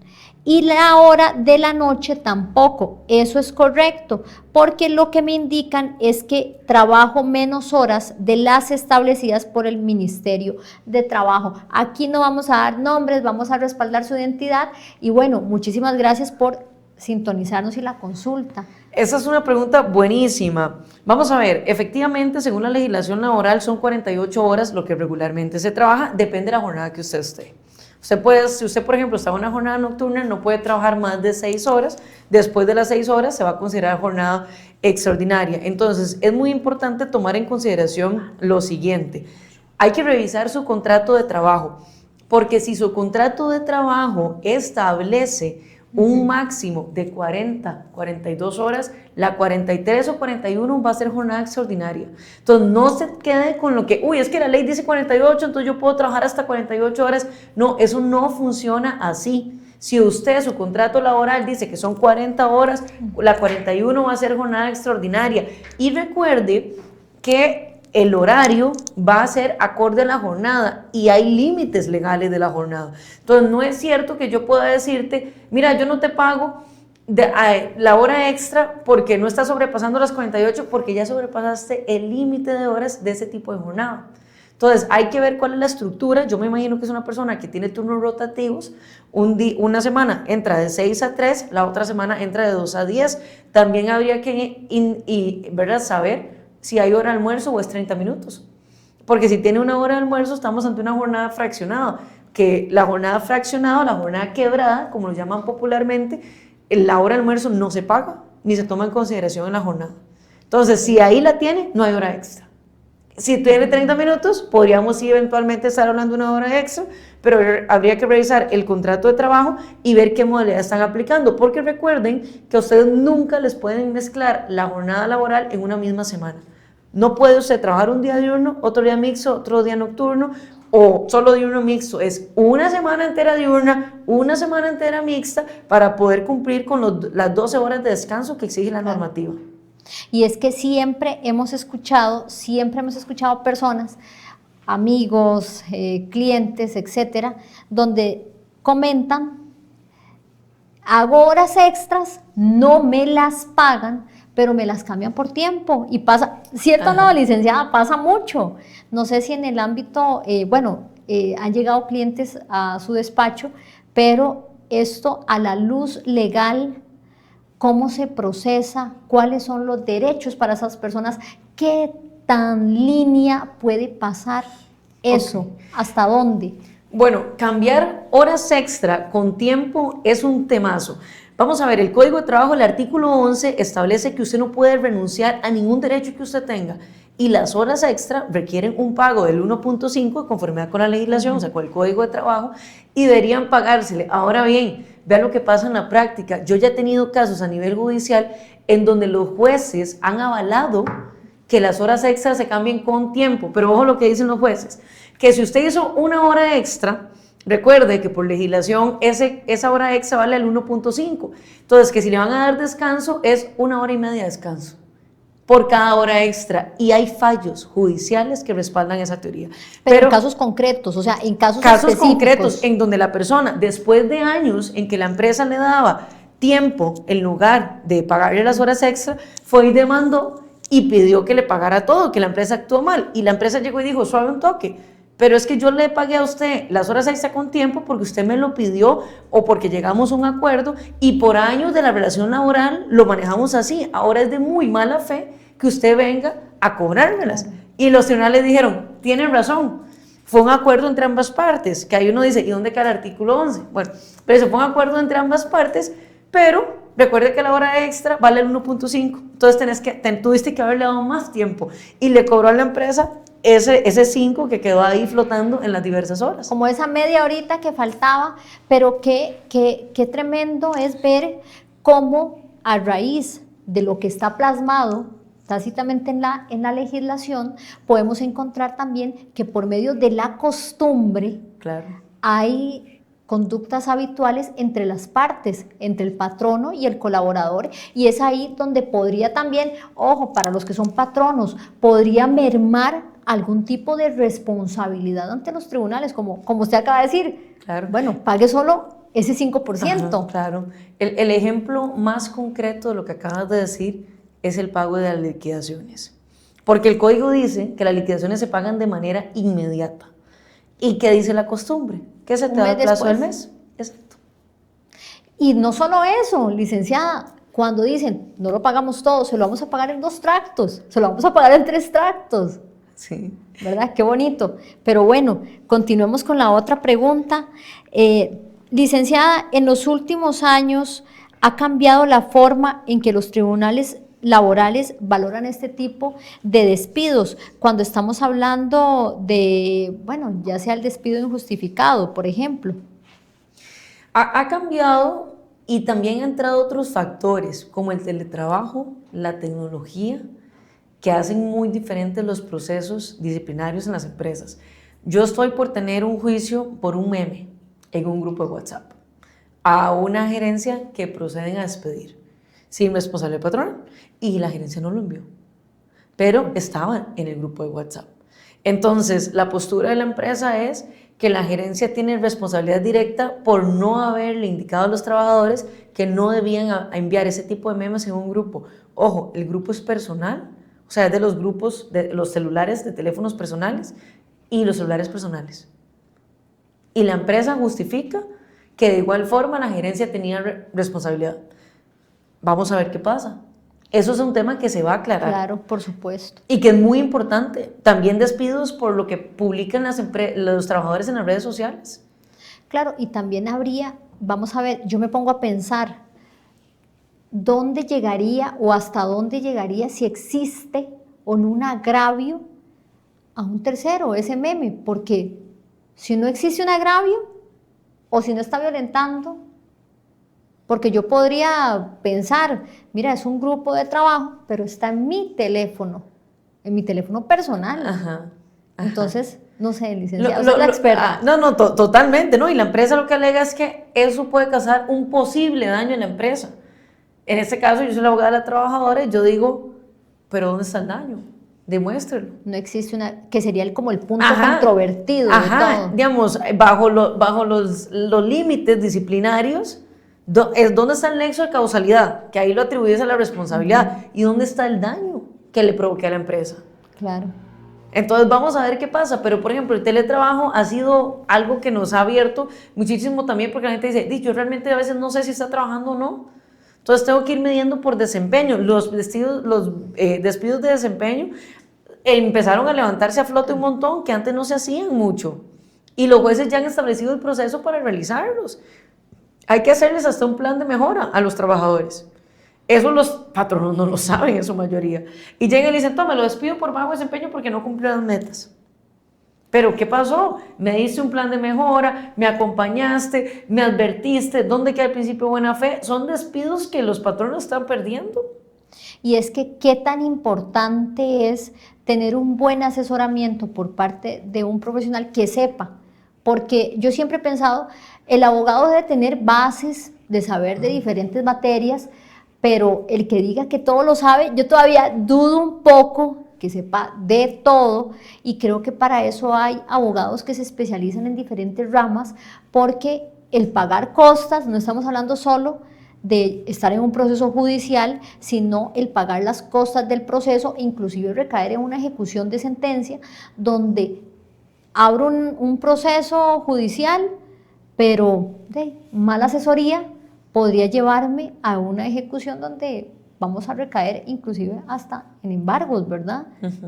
Y la hora de la noche tampoco, eso es correcto, porque lo que me indican es que trabajo menos horas de las establecidas por el Ministerio de Trabajo. Aquí no vamos a dar nombres, vamos a respaldar su identidad y bueno, muchísimas gracias por sintonizarnos y la consulta. Esa es una pregunta buenísima. Vamos a ver, efectivamente, según la legislación laboral, son 48 horas lo que regularmente se trabaja, depende de la jornada que usted esté. Si usted, por ejemplo, está en una jornada nocturna, no puede trabajar más de 6 horas. Después de las 6 horas se va a considerar jornada extraordinaria. Entonces, es muy importante tomar en consideración lo siguiente. Hay que revisar su contrato de trabajo, porque si su contrato de trabajo establece un máximo de 40, 42 horas, la 43 o 41 va a ser jornada extraordinaria. Entonces, no se quede con lo que, uy, es que la ley dice 48, entonces yo puedo trabajar hasta 48 horas. No, eso no funciona así. Si usted, su contrato laboral dice que son 40 horas, la 41 va a ser jornada extraordinaria. Y recuerde que el horario va a ser acorde a la jornada y hay límites legales de la jornada. Entonces, no es cierto que yo pueda decirte, mira, yo no te pago la hora extra porque no estás sobrepasando las 48, porque ya sobrepasaste el límite de horas de ese tipo de jornada. Entonces, hay que ver cuál es la estructura. Yo me imagino que es una persona que tiene turnos rotativos. Una semana entra de 6 a 3, la otra semana entra de 2 a 10. También habría que ¿verdad? Saber si hay hora de almuerzo o es 30 minutos. Porque si tiene una hora de almuerzo, estamos ante una jornada fraccionada, que la jornada fraccionada, la jornada quebrada, como lo llaman popularmente, la hora de almuerzo no se paga, ni se toma en consideración en la jornada. Entonces, si ahí la tiene, no hay hora extra. Si tiene 30 minutos, podríamos sí eventualmente estar hablando de una hora extra, pero habría que revisar el contrato de trabajo y ver qué modalidad están aplicando, porque recuerden que a ustedes nunca les pueden mezclar la jornada laboral en una misma semana. No puede usted trabajar un día diurno, otro día mixto, otro día nocturno, o solo diurno mixto. Es una semana entera diurna, una semana entera mixta, para poder cumplir con las 12 horas de descanso que exige la normativa. Y es que siempre hemos escuchado personas, amigos, clientes, etcétera, donde comentan, hago horas extras, no me las pagan, pero me las cambian por tiempo y pasa, ¿cierto? No, licenciada, pasa mucho. No sé si en el ámbito, han llegado clientes a su despacho, pero esto a la luz legal, ¿cómo se procesa? ¿Cuáles son los derechos para esas personas? ¿Qué tan línea puede pasar eso? Okay. ¿Hasta dónde? Bueno, cambiar horas extra con tiempo es un temazo. Vamos a ver, el Código de Trabajo, el artículo 11, establece que usted no puede renunciar a ningún derecho que usted tenga y las horas extra requieren un pago del 1.5 de conformidad con la legislación, o sea, con el Código de Trabajo, y deberían pagársele. Ahora bien, vean lo que pasa en la práctica. Yo ya he tenido casos a nivel judicial en donde los jueces han avalado que las horas extras se cambien con tiempo, pero ojo lo que dicen los jueces, que si usted hizo una hora extra, recuerde que por legislación esa hora extra vale el 1.5, entonces que si le van a dar descanso es 1 hora y media de descanso por cada hora extra, y hay fallos judiciales que respaldan esa teoría. Pero en casos concretos, o sea, en casos concretos en donde la persona, después de años en que la empresa le daba tiempo en lugar de pagarle las horas extra, fue y demandó y pidió que le pagara todo, que la empresa actuó mal, y la empresa llegó y dijo, suave un toque, pero es que yo le pagué a usted las horas extra con tiempo porque usted me lo pidió o porque llegamos a un acuerdo y por años de la relación laboral lo manejamos así. Ahora es de muy mala fe que usted venga a cobrármelas. Y los tribunales dijeron, tienen razón, fue un acuerdo entre ambas partes, que ahí uno dice, ¿y dónde queda el artículo 11? Bueno, pero se fue un acuerdo entre ambas partes, pero recuerde que la hora extra vale el 1.5, entonces tuviste que haberle dado más tiempo y le cobró a la empresa ese 5 que quedó ahí flotando en las diversas horas. Como esa media horita que faltaba, pero qué tremendo es ver cómo a raíz de lo que está plasmado tácitamente en la legislación, podemos encontrar también que por medio de la costumbre hay conductas habituales entre las partes, entre el patrono y el colaborador, y es ahí donde podría también, ojo, para los que son patronos, podría mermar algún tipo de responsabilidad ante los tribunales, como usted acaba de decir. Bueno, pague solo ese 5%. Ajá, claro. El ejemplo más concreto de lo que acabas de decir es el pago de las liquidaciones. Porque el código dice que las liquidaciones se pagan de manera inmediata. ¿Y qué dice la costumbre? Que se te da el plazo del mes. Exacto. Y no solo eso, licenciada, cuando dicen, no lo pagamos todo, se lo vamos a pagar en 2 tractos, se lo vamos a pagar en 3 tractos. Sí. ¿Verdad? Qué bonito. Pero bueno, continuemos con la otra pregunta. Licenciada, en los últimos años ha cambiado la forma en que los tribunales laborales valoran este tipo de despidos, cuando estamos hablando de, bueno, ya sea el despido injustificado, por ejemplo. Ha cambiado y también han entrado otros factores como el teletrabajo, la tecnología, que hacen muy diferentes los procesos disciplinarios en las empresas. Yo estoy por tener un juicio por un meme en un grupo de WhatsApp a una gerencia que proceden a despedir sin responsabilidad patronal y la gerencia no lo envió, pero estaban en el grupo de WhatsApp. Entonces, la postura de la empresa es que la gerencia tiene responsabilidad directa por no haberle indicado a los trabajadores que no debían enviar ese tipo de memes en un grupo. Ojo, el grupo es personal, o sea, es de los grupos de los celulares, de teléfonos personales y los celulares personales. Y la empresa justifica que de igual forma la gerencia tenía responsabilidad. Vamos a ver qué pasa. Eso es un tema que se va a aclarar. Claro, por supuesto. Y que es muy importante. También despidos por lo que publican los trabajadores en las redes sociales. Claro, y también habría, vamos a ver, yo me pongo a pensar, ¿dónde llegaría o hasta dónde llegaría si existe o no un agravio a un tercero, ese meme? Porque si no existe un agravio o si no está violentando, porque yo podría pensar, mira, es un grupo de trabajo, pero está en mi teléfono personal. Ajá. Entonces, no sé, licenciada, usted es la experta. No, totalmente, ¿no? Y la empresa lo que alega es que eso puede causar un posible daño en la empresa. En este caso, yo soy la abogada de la trabajadora y yo digo, ¿pero dónde está el daño? Demuéstrelo. No existe que sería como el punto Ajá. controvertido de todo. Digamos, bajo los límites disciplinarios, es donde está el nexo de causalidad, que ahí lo atribuyes a la responsabilidad, y dónde está el daño que le provoque a la empresa. Claro. Entonces vamos a ver qué pasa, pero por ejemplo el teletrabajo ha sido algo que nos ha abierto muchísimo también, porque la gente dice, yo realmente a veces no sé si está trabajando o no, entonces tengo que ir midiendo por desempeño. Los despidos de desempeño empezaron a levantarse a flote un montón, que antes no se hacían mucho, y los jueces ya han establecido el proceso para realizarlos. Hay que hacerles hasta un plan de mejora a los trabajadores. Eso los patronos no lo saben en su mayoría. Y llegan y dicen, toma, lo despido por bajo desempeño porque no cumplió las metas. Pero ¿qué pasó? Me diste un plan de mejora, me acompañaste, me advertiste, ¿dónde queda el principio de buena fe? Son despidos que los patronos están perdiendo. Y es que qué tan importante es tener un buen asesoramiento por parte de un profesional que sepa. Porque yo siempre he pensado, el abogado debe tener bases de saber de diferentes materias, pero el que diga que todo lo sabe, yo todavía dudo un poco que sepa de todo, y creo que para eso hay abogados que se especializan en diferentes ramas, porque el pagar costas, no estamos hablando solo de estar en un proceso judicial, sino el pagar las costas del proceso, inclusive recaer en una ejecución de sentencia, donde abro un proceso judicial, pero mala asesoría podría llevarme a una ejecución donde vamos a recaer inclusive hasta en embargos, ¿verdad?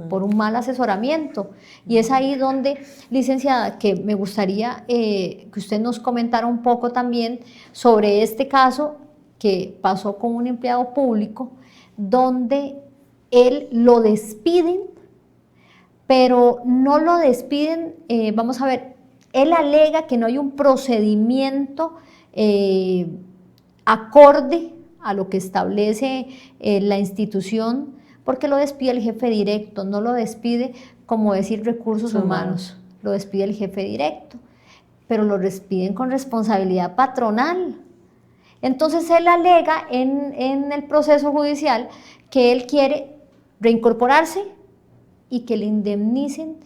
Por un mal asesoramiento. Y es ahí donde, licenciada, que me gustaría que usted nos comentara un poco también sobre este caso que pasó con un empleado público, donde él lo despiden, pero no lo despiden, vamos a ver, él alega que no hay un procedimiento acorde a lo que establece la institución, porque lo despide el jefe directo, no lo despide, como decir, recursos humanos, lo despide el jefe directo, pero lo despiden con responsabilidad patronal. Entonces él alega en el proceso judicial que él quiere reincorporarse y que le indemnicen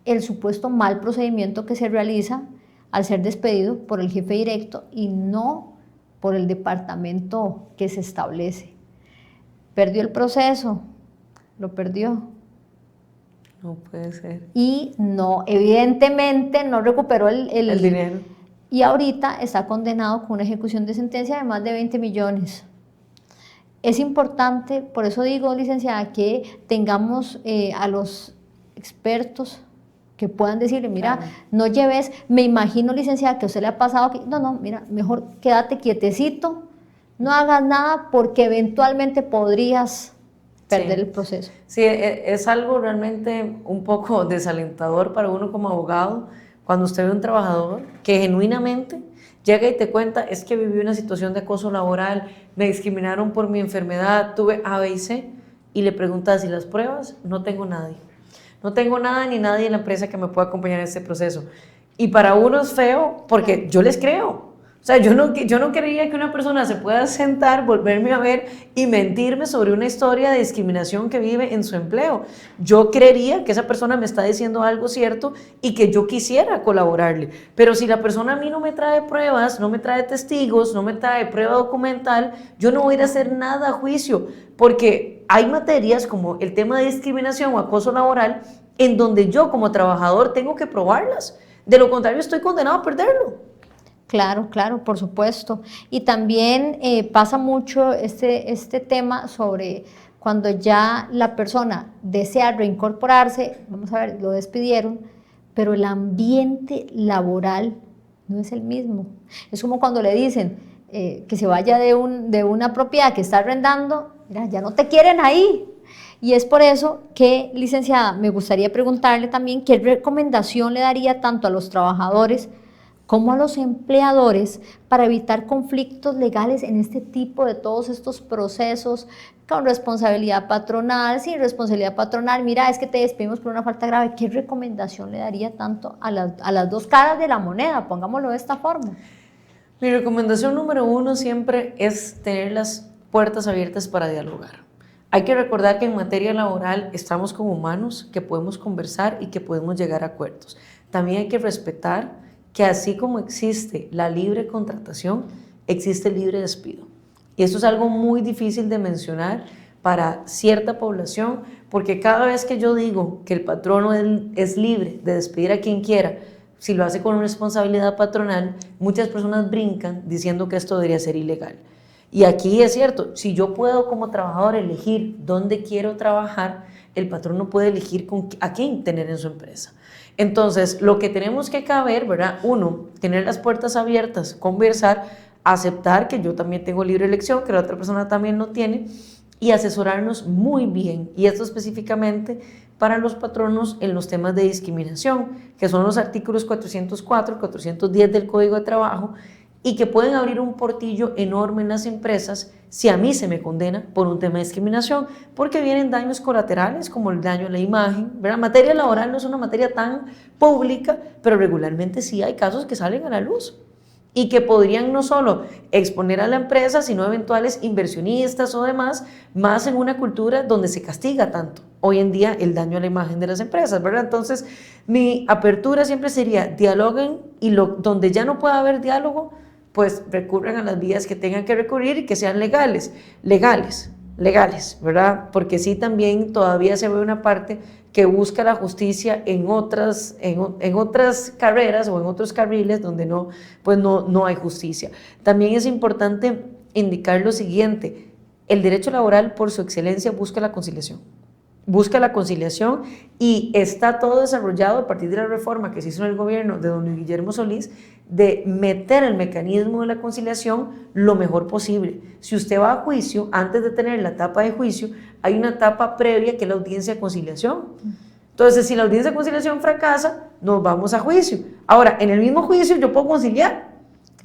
el supuesto mal procedimiento que se realiza al ser despedido por el jefe directo y no por el departamento que se establece. Perdió el proceso, lo perdió. No puede ser. Y no, evidentemente no recuperó El dinero. Y ahorita está condenado con una ejecución de sentencia de más de 20 millones. Es importante, por eso digo, licenciada, que tengamos a los expertos que puedan decirle, mira, Claro. no lleves, me imagino, licenciada, que a usted le ha pasado que, no, mira, mejor quédate quietecito, no hagas nada porque eventualmente podrías perder Sí. el proceso. Sí, es algo realmente un poco desalentador para uno como abogado cuando usted ve a un trabajador que genuinamente llega y te cuenta, es que viví una situación de acoso laboral, me discriminaron por mi enfermedad, tuve A, B y C, y le preguntas, ¿y las pruebas? No tengo nadie. No tengo nada ni nadie en la empresa que me pueda acompañar en este proceso. Y para uno es feo porque yo les creo. O sea, yo no quería que una persona se pueda sentar, volverme a ver y mentirme sobre una historia de discriminación que vive en su empleo. Yo creería que esa persona me está diciendo algo cierto y que yo quisiera colaborarle. Pero si la persona a mí no me trae pruebas, no me trae testigos, no me trae prueba documental, yo no voy a ir a hacer nada a juicio, porque hay materias como el tema de discriminación o acoso laboral en donde yo como trabajador tengo que probarlas. De lo contrario, estoy condenado a perderlo. Claro, por supuesto. Y también pasa mucho este tema sobre cuando ya la persona desea reincorporarse, vamos a ver, lo despidieron, pero el ambiente laboral no es el mismo. Es como cuando le dicen que se vaya de una propiedad que está arrendando, mira, ya no te quieren ahí. Y es por eso que, licenciada, me gustaría preguntarle también qué recomendación le daría tanto a los trabajadores como a los empleadores para evitar conflictos legales en este tipo de todos estos procesos con responsabilidad patronal, sin responsabilidad patronal. Mira, es que te despedimos por una falta grave. ¿Qué recomendación le daría tanto a las dos caras de la moneda? Pongámoslo de esta forma. Mi recomendación número 1 siempre es tener las puertas abiertas para dialogar. Hay que recordar que en materia laboral estamos como humanos, que podemos conversar y que podemos llegar a acuerdos. También hay que respetar que así como existe la libre contratación, existe el libre despido. Y eso es algo muy difícil de mencionar para cierta población, porque cada vez que yo digo que el patrono es libre de despedir a quien quiera, si lo hace con responsabilidad patronal, muchas personas brincan diciendo que esto debería ser ilegal. Y aquí es cierto, si yo puedo como trabajador elegir dónde quiero trabajar, el patrón no puede elegir a quién tener en su empresa. Entonces, lo que tenemos que caber, ¿verdad? 1, tener las puertas abiertas, conversar, aceptar que yo también tengo libre elección, que la otra persona también lo tiene, y asesorarnos muy bien. Y esto específicamente para los patronos en los temas de discriminación, que son los artículos 404, 410 del Código de Trabajo, y que pueden abrir un portillo enorme en las empresas si a mí se me condena por un tema de discriminación, porque vienen daños colaterales como el daño a la imagen, ¿verdad? Materia laboral no es una materia tan pública, pero regularmente sí hay casos que salen a la luz y que podrían no solo exponer a la empresa, sino eventuales inversionistas o demás, más en una cultura donde se castiga tanto hoy en día el daño a la imagen de las empresas, ¿verdad? Entonces, mi apertura siempre sería dialoguen y donde ya no pueda haber diálogo, pues recurran a las vías que tengan que recurrir y que sean legales, ¿verdad? Porque sí también todavía se ve una parte que busca la justicia en otras carreras o en otros carriles donde no hay justicia. También es importante indicar lo siguiente: el derecho laboral por su excelencia busca la conciliación y está todo desarrollado a partir de la reforma que se hizo en el gobierno de don Guillermo Solís, de meter el mecanismo de la conciliación lo mejor posible. Si usted va a juicio, antes de tener la etapa de juicio, hay una etapa previa que es la audiencia de conciliación. Entonces, si la audiencia de conciliación fracasa, nos vamos a juicio. Ahora, en el mismo juicio yo puedo conciliar.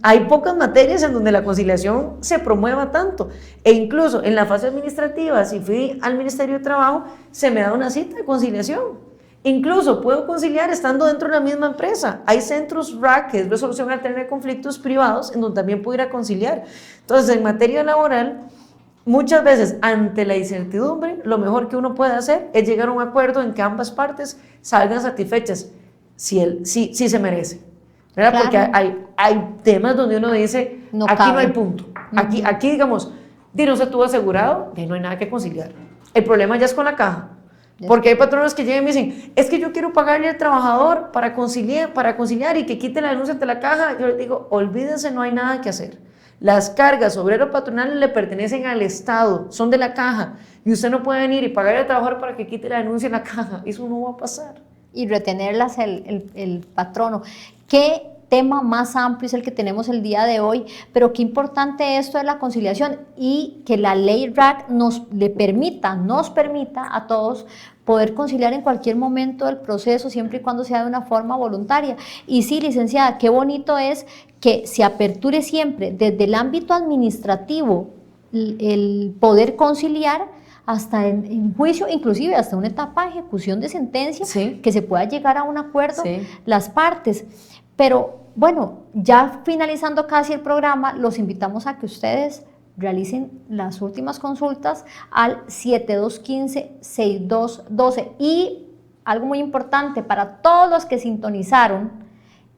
Hay pocas materias en donde la conciliación se promueva tanto, e incluso en la fase administrativa, si fui al Ministerio de Trabajo, se me da una cita de conciliación. Incluso puedo conciliar estando dentro de la misma empresa. Hay centros RAC, que es resolución alterna de conflictos privados, en donde también puedo ir a conciliar. Entonces, en materia laboral, muchas veces ante la incertidumbre, lo mejor que uno puede hacer es llegar a un acuerdo en que ambas partes salgan satisfechas, si se merece. ¿verdad? Claro. Porque hay temas donde uno dice, No aquí cabe. no hay punto. Aquí digamos, no se tuvo asegurado, no hay nada que conciliar. El problema ya es con la caja. Porque hay patronos que llegan y me dicen, es que yo quiero pagarle al trabajador para conciliar y que quite la denuncia ante la caja. Yo les digo, olvídense, no hay nada que hacer. Las cargas obrero-patronales le pertenecen al Estado, son de la caja. Y usted no puede venir y pagarle al trabajador para que quite la denuncia en la caja. Eso no va a pasar. Y retenerlas el patrono. ¿Qué tema más amplio es el que tenemos el día de hoy? Pero qué importante esto de la conciliación y que la ley RAC nos permita a todos poder conciliar en cualquier momento del proceso, siempre y cuando sea de una forma voluntaria. Y sí, licenciada, qué bonito es que se aperture siempre desde el ámbito administrativo el poder conciliar hasta en juicio, inclusive hasta una etapa de ejecución de sentencia, Sí. que se pueda llegar a un acuerdo Sí. las partes. Pero bueno, ya finalizando casi el programa, los invitamos a que ustedes realicen las últimas consultas al 7215-6212. Y algo muy importante para todos los que sintonizaron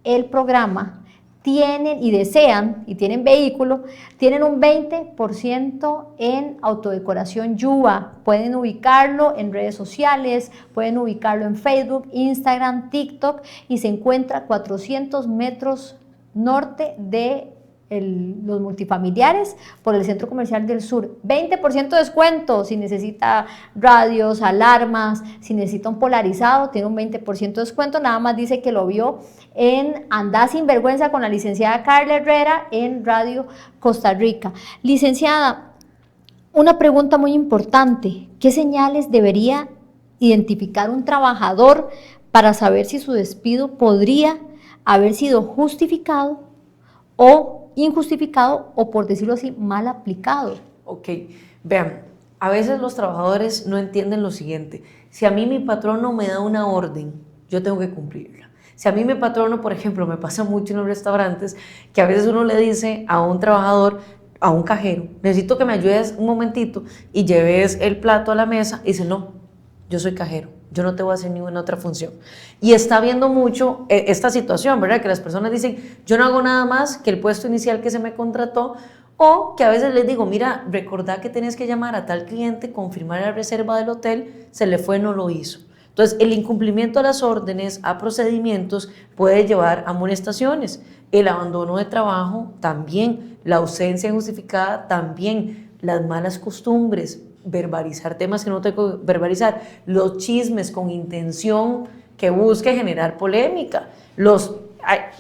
el programa, tienen y desean y tienen vehículo, tienen un 20% en autodecoración Yuba. Pueden ubicarlo en redes sociales, pueden ubicarlo en Facebook, Instagram, TikTok, y se encuentra 400 metros norte de los multifamiliares por el Centro Comercial del Sur. 20% de descuento si necesita radios, alarmas, si necesita un polarizado, tiene un 20% de descuento. Nada más dice que lo vio en Andá Sin Vergüenza con la licenciada Carla Herrera en Radio Costa Rica. Licenciada, una pregunta muy importante: ¿qué señales debería identificar un trabajador para saber si su despido podría haber sido justificado o injustificado o, por decirlo así, mal aplicado? Ok, vean, a veces los trabajadores no entienden lo siguiente. Si a mí mi patrono me da una orden, yo tengo que cumplirla. Si a mí mi patrono, por ejemplo, me pasa mucho en los restaurantes, que a veces uno le dice a un trabajador, a un cajero, necesito que me ayudes un momentito y lleves el plato a la mesa, y dice, no, yo soy cajero, yo no te voy a hacer ninguna otra función. Y está viendo mucho esta situación, ¿verdad? Que las personas dicen, yo no hago nada más que el puesto inicial que se me contrató, o que a veces les digo, mira, recordá que tenés que llamar a tal cliente, confirmar la reserva del hotel, se le fue, no lo hizo. Entonces, el incumplimiento a las órdenes, a procedimientos, puede llevar a amonestaciones. El abandono de trabajo también, la ausencia injustificada también, las malas costumbres, verbalizar temas que no tengo que verbalizar, los chismes con intención que busque generar polémica,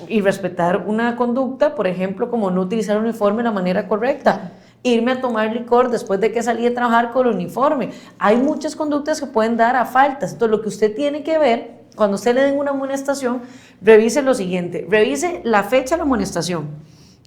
y respetar una conducta, por ejemplo, como no utilizar el uniforme de la manera correcta, irme a tomar licor después de que salí a trabajar con el uniforme. Hay muchas conductas que pueden dar a faltas. Entonces, lo que usted tiene que ver, cuando usted le den una amonestación, revise lo siguiente: revise la fecha de la amonestación,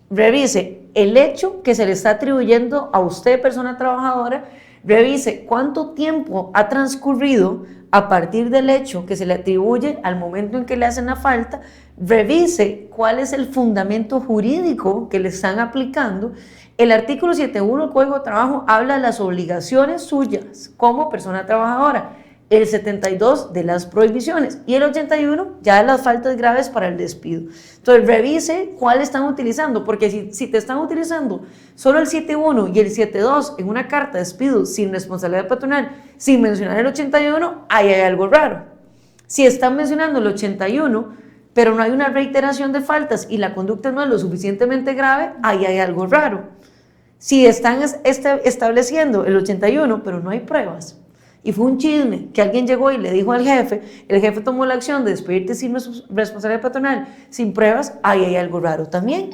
revise el hecho que se le está atribuyendo a usted, persona trabajadora, revise cuánto tiempo ha transcurrido a partir del hecho que se le atribuye al momento en que le hacen la falta, revise cuál es el fundamento jurídico que le están aplicando. El artículo 7.1 del Código de Trabajo habla de las obligaciones suyas como persona trabajadora, el 72 de las prohibiciones y el 81 ya de las faltas graves para el despido. Entonces, revise cuál están utilizando, porque si te están utilizando solo el 7.1 y el 7.2 en una carta de despido sin responsabilidad patronal, sin mencionar el 81, ahí hay algo raro. Si están mencionando el 81, pero no hay una reiteración de faltas y la conducta no es lo suficientemente grave, ahí hay algo raro. Si están estableciendo el 81, pero no hay pruebas, y fue un chisme que alguien llegó y le dijo al jefe, el jefe tomó la acción de despedirte sin responsabilidad patronal, sin pruebas, ahí hay algo raro también.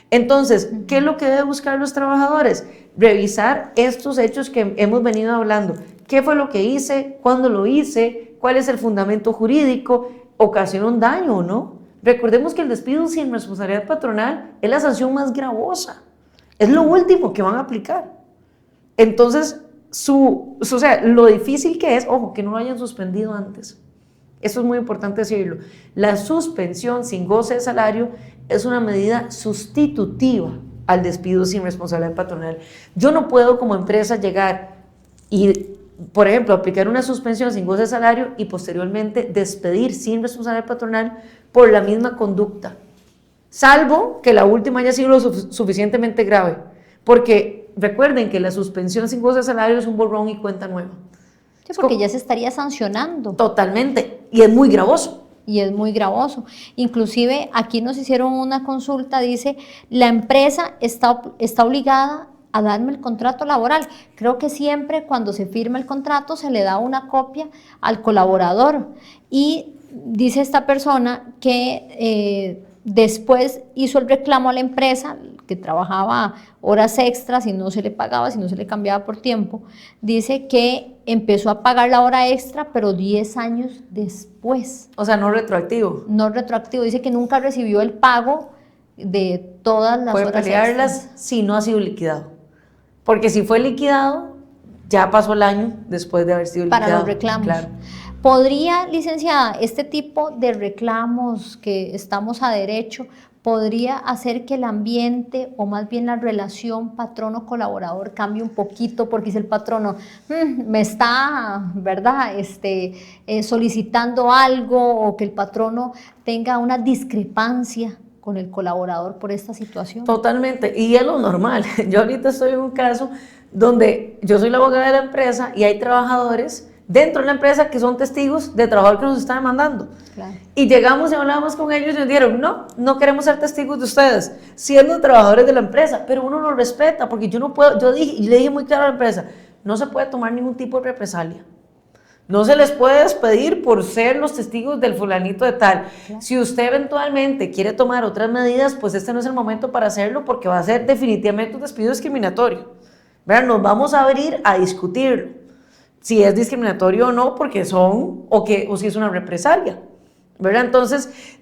Entonces, ¿qué es lo que deben buscar los trabajadores? Revisar estos hechos que hemos venido hablando. ¿Qué fue lo que hice? ¿Cuándo lo hice? ¿Cuál es el fundamento jurídico? ¿Ocasionó un daño o no? Recordemos que el despido sin responsabilidad patronal es la sanción más gravosa. Es lo último que van a aplicar. Entonces, o sea, lo difícil que es, ojo, que no lo hayan suspendido antes. Eso es muy importante decirlo. La suspensión sin goce de salario es una medida sustitutiva al despido sin responsabilidad patronal. Yo no puedo como empresa llegar y, por ejemplo, aplicar una suspensión sin goce de salario y posteriormente despedir sin responsabilidad patronal por la misma conducta. salvo que la última haya sido lo suficientemente grave, porque recuerden que la suspensión sin goce de salario es un borrón y cuenta nueva. Sí, porque ya se estaría sancionando. Totalmente, y es muy gravoso. Y es muy gravoso. Inclusive aquí nos hicieron una consulta, dice, la empresa está obligada a darme el contrato laboral. Creo que siempre cuando se firma el contrato se le da una copia al colaborador. Y dice esta persona que después hizo el reclamo a la empresa, que trabajaba horas extras y no se le pagaba, si no se le cambiaba por tiempo. Dice que empezó a pagar la hora extra, pero 10 años después. O sea, no retroactivo. No retroactivo. Dice que nunca recibió el pago de todas las Puede horas pelearlas extras. si no ha sido liquidado. Porque si fue liquidado, ya pasó el año después de haber sido liquidado. Para los reclamos. Claro. ¿Podría, licenciada, este tipo de reclamos que estamos a derecho, podría hacer que el ambiente o más bien la relación patrono-colaborador cambie un poquito? Porque dice el patrono, me está, ¿verdad?, solicitando algo, o que el patrono tenga una discrepancia con el colaborador por esta situación. Totalmente, y es lo normal. Yo ahorita estoy en un caso donde yo soy la abogada de la empresa y hay trabajadores dentro de la empresa que son testigos de trabajador que nos está demandando. Claro. Y llegamos y hablamos con ellos y nos dijeron, no queremos ser testigos de ustedes, siendo trabajadores de la empresa, pero uno lo respeta, porque yo no puedo, yo dije, y le dije muy claro a la empresa, no se puede tomar ningún tipo de represalia. No se les puede despedir por ser los testigos del fulanito de tal. Claro. Si usted eventualmente quiere tomar otras medidas, pues este no es el momento para hacerlo, porque va a ser definitivamente un despido discriminatorio. ¿Verdad? Nos vamos a abrir a discutirlo, si es discriminatorio o no, porque son, o si es una represalia, ¿verdad? Entonces,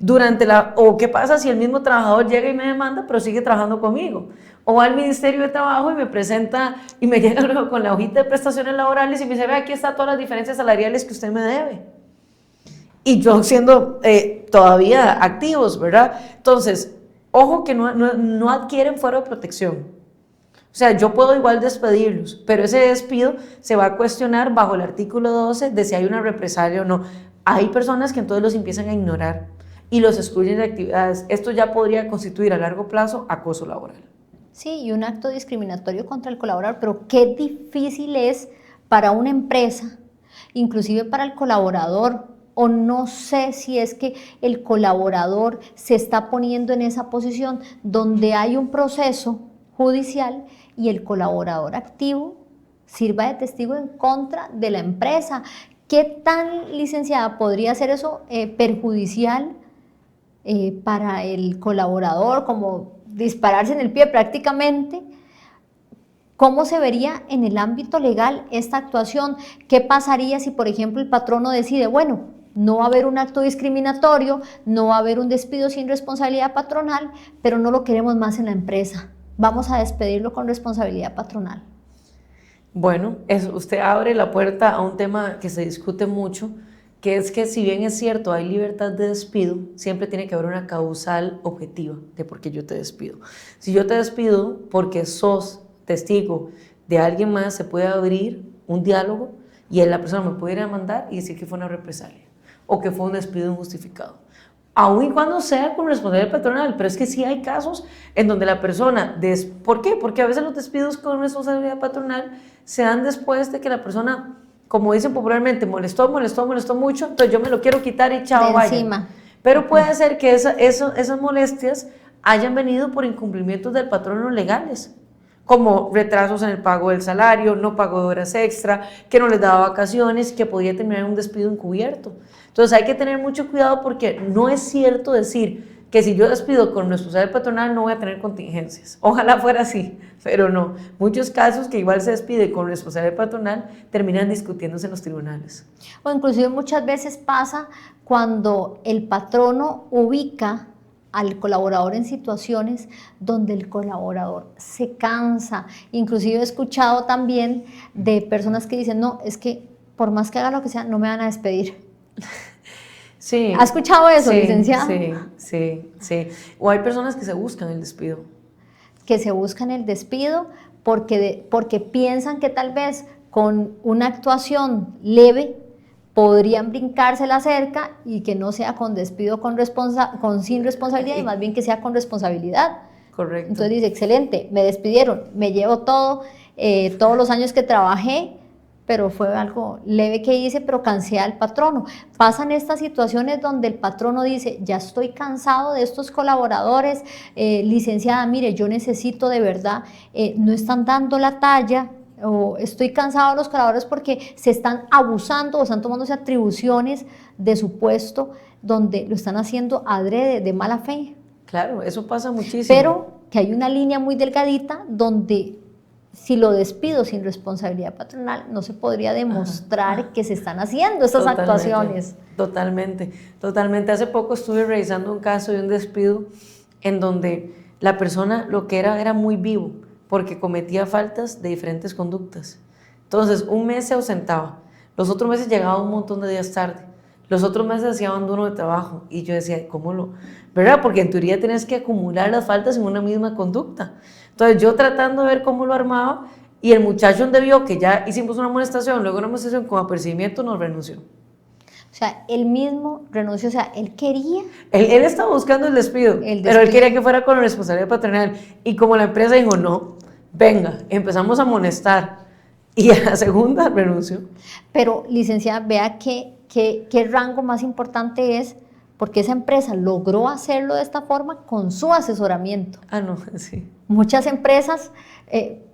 o qué pasa si el mismo trabajador llega y me demanda, pero sigue trabajando conmigo, o va al Ministerio de Trabajo y me presenta, y me llega luego con la hojita de prestaciones laborales y me dice, ve, aquí están todas las diferencias salariales que usted me debe, y yo siendo todavía activos, ¿verdad? Entonces, ojo que no adquieren fuero de protección. O sea, yo puedo igual despedirlos, pero ese despido se va a cuestionar bajo el artículo 12 de si hay una represalia o no. Hay personas que entonces los empiezan a ignorar y los excluyen de actividades. Esto ya podría constituir a largo plazo acoso laboral. Sí, y un acto discriminatorio contra el colaborador, pero qué difícil es para una empresa, inclusive para el colaborador, o no sé si es que el colaborador se está poniendo en esa posición donde hay un proceso judicial y el colaborador activo sirva de testigo en contra de la empresa. ¿Qué tan, licenciada, podría ser eso perjudicial para el colaborador, como dispararse en el pie prácticamente? ¿Cómo se vería en el ámbito legal esta actuación? ¿Qué pasaría si, por ejemplo, el patrono decide, bueno, no va a haber un acto discriminatorio, no va a haber un despido sin responsabilidad patronal, pero no lo queremos más en la empresa? Vamos a despedirlo con responsabilidad patronal. Bueno, usted abre la puerta a un tema que se discute mucho, que es que si bien es cierto, hay libertad de despido, siempre tiene que haber una causal objetiva de por qué yo te despido. Si yo te despido porque sos testigo de alguien más, se puede abrir un diálogo y la persona me puede ir a demandar y decir que fue una represalia o que fue un despido injustificado. Aun y cuando sea con responsabilidad patronal, pero es que sí hay casos en donde la persona, ¿por qué? Porque a veces los despidos con responsabilidad patronal se dan después de que la persona, como dicen popularmente, molestó mucho, entonces yo me lo quiero quitar y chao, vaya. Pero puede ser que esas molestias hayan venido por incumplimientos del patrono legales, como retrasos en el pago del salario, no pago de horas extra, que no les daba vacaciones, que podía terminar en un despido encubierto. Entonces hay que tener mucho cuidado porque no es cierto decir que si yo despido con responsabilidad patronal no voy a tener contingencias. Ojalá fuera así, pero no. Muchos casos que igual se despide con responsabilidad patronal terminan discutiéndose en los tribunales. O inclusive muchas veces pasa cuando el patrono ubica al colaborador en situaciones donde el colaborador se cansa. Inclusive he escuchado también de personas que dicen, no, es que por más que haga lo que sea, no me van a despedir. Sí. ¿Ha escuchado eso, sí, licenciada? Sí. O hay personas que se buscan el despido. Que se buscan el despido porque piensan que tal vez con una actuación leve podrían brincarse la cerca y que no sea con despido sin responsabilidad y más bien que sea con responsabilidad. Correcto. Entonces dice, excelente, me despidieron, me llevo todo, todos los años que trabajé, pero fue algo leve que hice, pero cansé al patrono. Pasan estas situaciones donde el patrono dice, ya estoy cansado de estos colaboradores, licenciada, mire, yo necesito de verdad, no están dando la talla, o estoy cansado de los colaboradores porque se están abusando o están tomándose atribuciones de su puesto donde lo están haciendo adrede, de mala fe. Claro, eso pasa muchísimo. Pero que hay una línea muy delgadita donde si lo despido sin responsabilidad patronal, no se podría demostrar que se están haciendo estas actuaciones. Totalmente, totalmente. Hace poco estuve revisando un caso de un despido en donde la persona lo que era muy vivo, porque cometía faltas de diferentes conductas. Entonces, un mes se ausentaba, los otros meses llegaba un montón de días tarde, los otros meses hacía abandono de trabajo, y yo decía, ¿cómo lo...? ¿Verdad? Porque en teoría tienes que acumular las faltas en una misma conducta. Entonces, yo tratando de ver cómo lo armaba, y el muchacho donde vio que ya hicimos una amonestación, luego una amonestación con apercibimiento, nos renunció. O sea, él mismo renunció, o sea, él quería... Él estaba buscando el despido, pero él quería que fuera con la responsabilidad patronal. Y como la empresa dijo, no, venga, empezamos a amonestar. Y a la segunda renunció. Pero, licenciada, vea qué rango más importante es, porque esa empresa logró hacerlo de esta forma con su asesoramiento. Ah, no, sí. Muchas empresas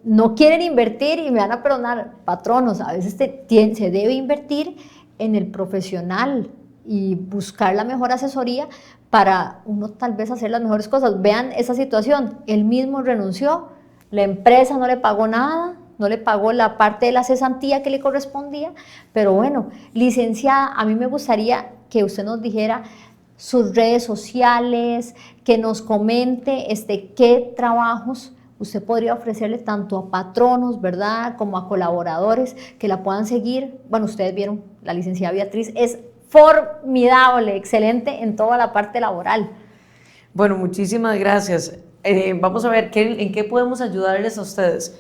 no quieren invertir, y me van a perdonar, patronos, a veces se debe invertir en el profesional y buscar la mejor asesoría para uno tal vez hacer las mejores cosas. Vean esa situación, él mismo renunció, la empresa no le pagó nada, no le pagó la parte de la cesantía que le correspondía, pero bueno, licenciada, a mí me gustaría que usted nos dijera sus redes sociales, que nos comente qué trabajos usted podría ofrecerle tanto a patronos, ¿verdad?, como a colaboradores que la puedan seguir. Bueno, ustedes vieron, la licenciada Beatriz es formidable, excelente en toda la parte laboral. Bueno, muchísimas gracias. Vamos a ver en qué podemos ayudarles a ustedes.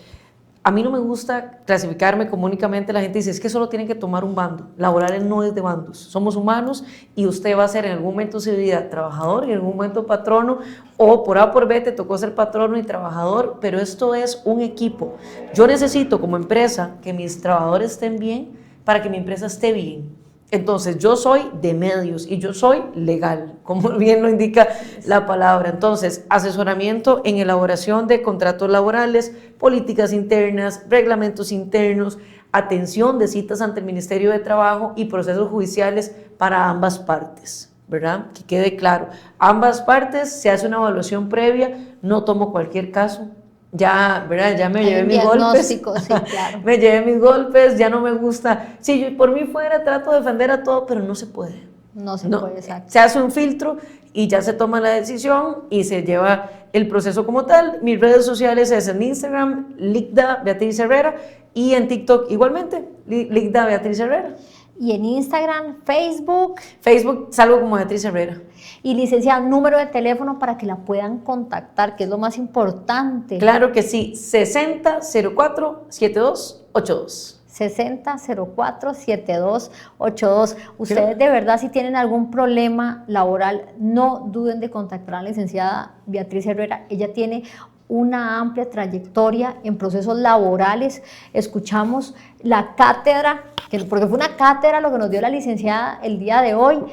A mí no me gusta clasificarme como únicamente la gente dice, es que solo tienen que tomar un bando. Laboral no es de bandos, somos humanos y usted va a ser en algún momento de su vida trabajador y en algún momento patrono, o por A por B te tocó ser patrono y trabajador, pero esto es un equipo. Yo necesito como empresa que mis trabajadores estén bien para que mi empresa esté bien. Entonces, yo soy de medios y yo soy legal, como bien lo indica la palabra. Entonces, asesoramiento en elaboración de contratos laborales, políticas internas, reglamentos internos, atención de citas ante el Ministerio de Trabajo y procesos judiciales para ambas partes, ¿verdad? Que quede claro, ambas partes se hace una evaluación previa, no tomo cualquier caso. Ya, ¿verdad? Ya me llevé mis golpes. Sí, claro. Me llevé mis golpes, ya no me gusta. Si yo, por mí fuera, trato de defender a todo, pero no se puede. No se puede, exacto. Se hace un filtro y ya se toma la decisión y se lleva el proceso como tal. Mis redes sociales es en Instagram, Ligda Beatriz Herrera, y en TikTok igualmente, Ligda Beatriz Herrera. Y en Instagram, Facebook. Facebook salgo como Beatriz Herrera. Y licenciada, número de teléfono para que la puedan contactar, que es lo más importante. Claro que sí, 6004-7282. 6004-7282. Ustedes de verdad, si tienen algún problema laboral, no duden de contactar a la licenciada Beatriz Herrera. Ella tiene una amplia trayectoria en procesos laborales. Escuchamos la cátedra, porque fue una cátedra lo que nos dio la licenciada el día de hoy.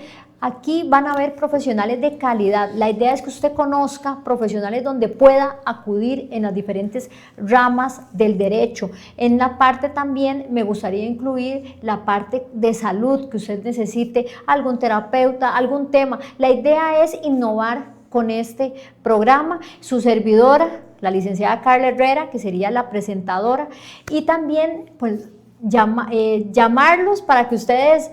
Aquí van a haber profesionales de calidad. La idea es que usted conozca profesionales donde pueda acudir en las diferentes ramas del derecho. En la parte también me gustaría incluir la parte de salud, que usted necesite algún terapeuta, algún tema. La idea es innovar con este programa. Su servidora, la licenciada Carla Herrera, que sería la presentadora, y también pues llamarlos para que ustedes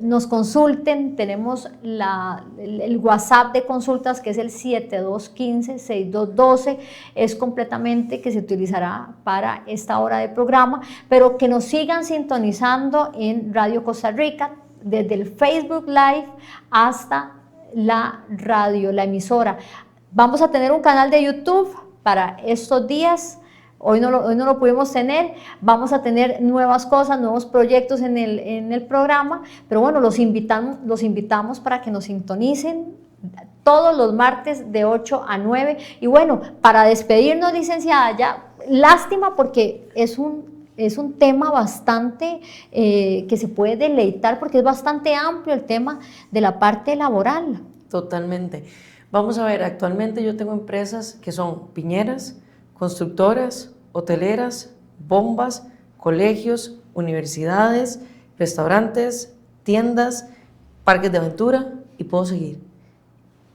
nos consulten. Tenemos el WhatsApp de consultas, que es el 7215-6212, es completamente que se utilizará para esta hora de programa, pero que nos sigan sintonizando en Radio Costa Rica, desde el Facebook Live hasta la radio, la emisora. Vamos a tener un canal de YouTube para estos días, hoy no lo pudimos tener, vamos a tener nuevas cosas, nuevos proyectos en el programa, pero bueno, los invitamos para que nos sintonicen todos los martes de 8 a 9. Y bueno, para despedirnos, licenciada, ya, lástima porque es un tema bastante que se puede deleitar porque es bastante amplio el tema de la parte laboral. Totalmente. Vamos a ver, actualmente yo tengo empresas que son piñeras, constructoras, hoteleras, bombas, colegios, universidades, restaurantes, tiendas, parques de aventura y puedo seguir.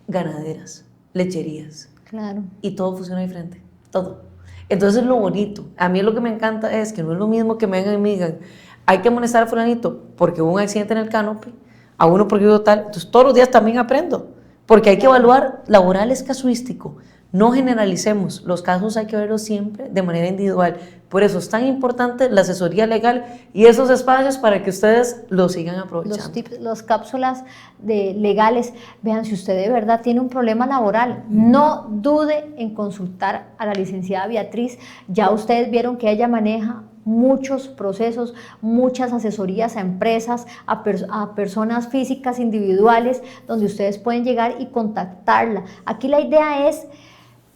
Ganaderas, lecherías. Claro. Y todo funciona diferente, todo. Entonces lo bonito, a mí lo que me encanta es que no es lo mismo que me vengan y me digan, hay que amonestar a fulanito porque hubo un accidente en el canopy, a uno porque hubo tal, entonces todos los días también aprendo, porque hay que evaluar, laboral es casuístico, no generalicemos, los casos hay que verlos siempre de manera individual, por eso es tan importante la asesoría legal y esos espacios para que ustedes lo sigan aprovechando. Los tips, las cápsulas legales, vean, si usted de verdad tiene un problema laboral, no dude en consultar a la licenciada Beatriz, ya ustedes vieron que ella maneja muchos procesos, muchas asesorías a empresas, a personas físicas individuales, donde ustedes pueden llegar y contactarla. Aquí la idea es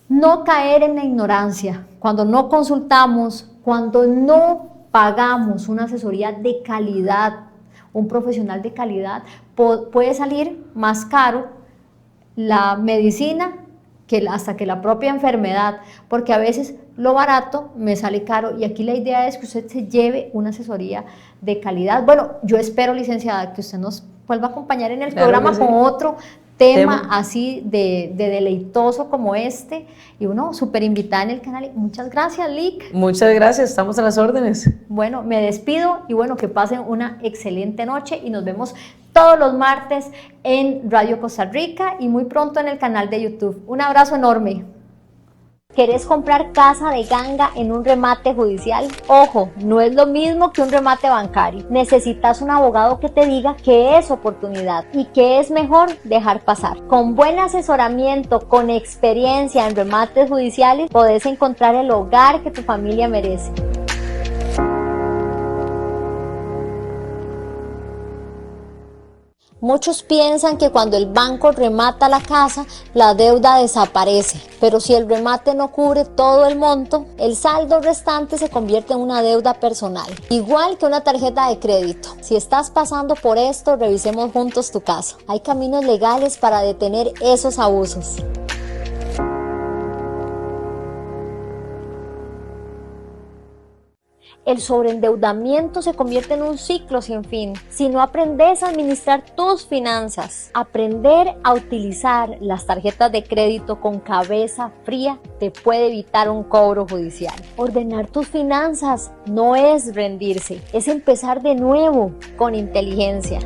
no caer en la ignorancia, cuando no consultamos, cuando no pagamos una asesoría de calidad, un profesional de calidad, puede salir más caro la medicina hasta que la propia enfermedad, porque a veces lo barato me sale caro y aquí la idea es que usted se lleve una asesoría de calidad. Bueno, yo espero, licenciada, que usted nos vuelva a acompañar en el programa con otro tema así de deleitoso como este y uno súper invitada en el canal. Muchas gracias, Lic. Muchas gracias, estamos a las órdenes. Bueno, me despido y bueno, que pasen una excelente noche y nos vemos todos los martes en Radio Costa Rica y muy pronto en el canal de YouTube. Un abrazo enorme. ¿Querés comprar casa de ganga en un remate judicial? Ojo, no es lo mismo que un remate bancario. Necesitas un abogado que te diga que es oportunidad y que es mejor dejar pasar. Con buen asesoramiento, con experiencia en remates judiciales, podés encontrar el hogar que tu familia merece. Muchos piensan que cuando el banco remata la casa, la deuda desaparece, pero si el remate no cubre todo el monto, el saldo restante se convierte en una deuda personal, igual que una tarjeta de crédito. Si estás pasando por esto, revisemos juntos tu caso. Hay caminos legales para detener esos abusos. El sobreendeudamiento se convierte en un ciclo sin fin si no aprendes a administrar tus finanzas. Aprender a utilizar las tarjetas de crédito con cabeza fría te puede evitar un cobro judicial. Ordenar tus finanzas no es rendirse, es empezar de nuevo con inteligencia.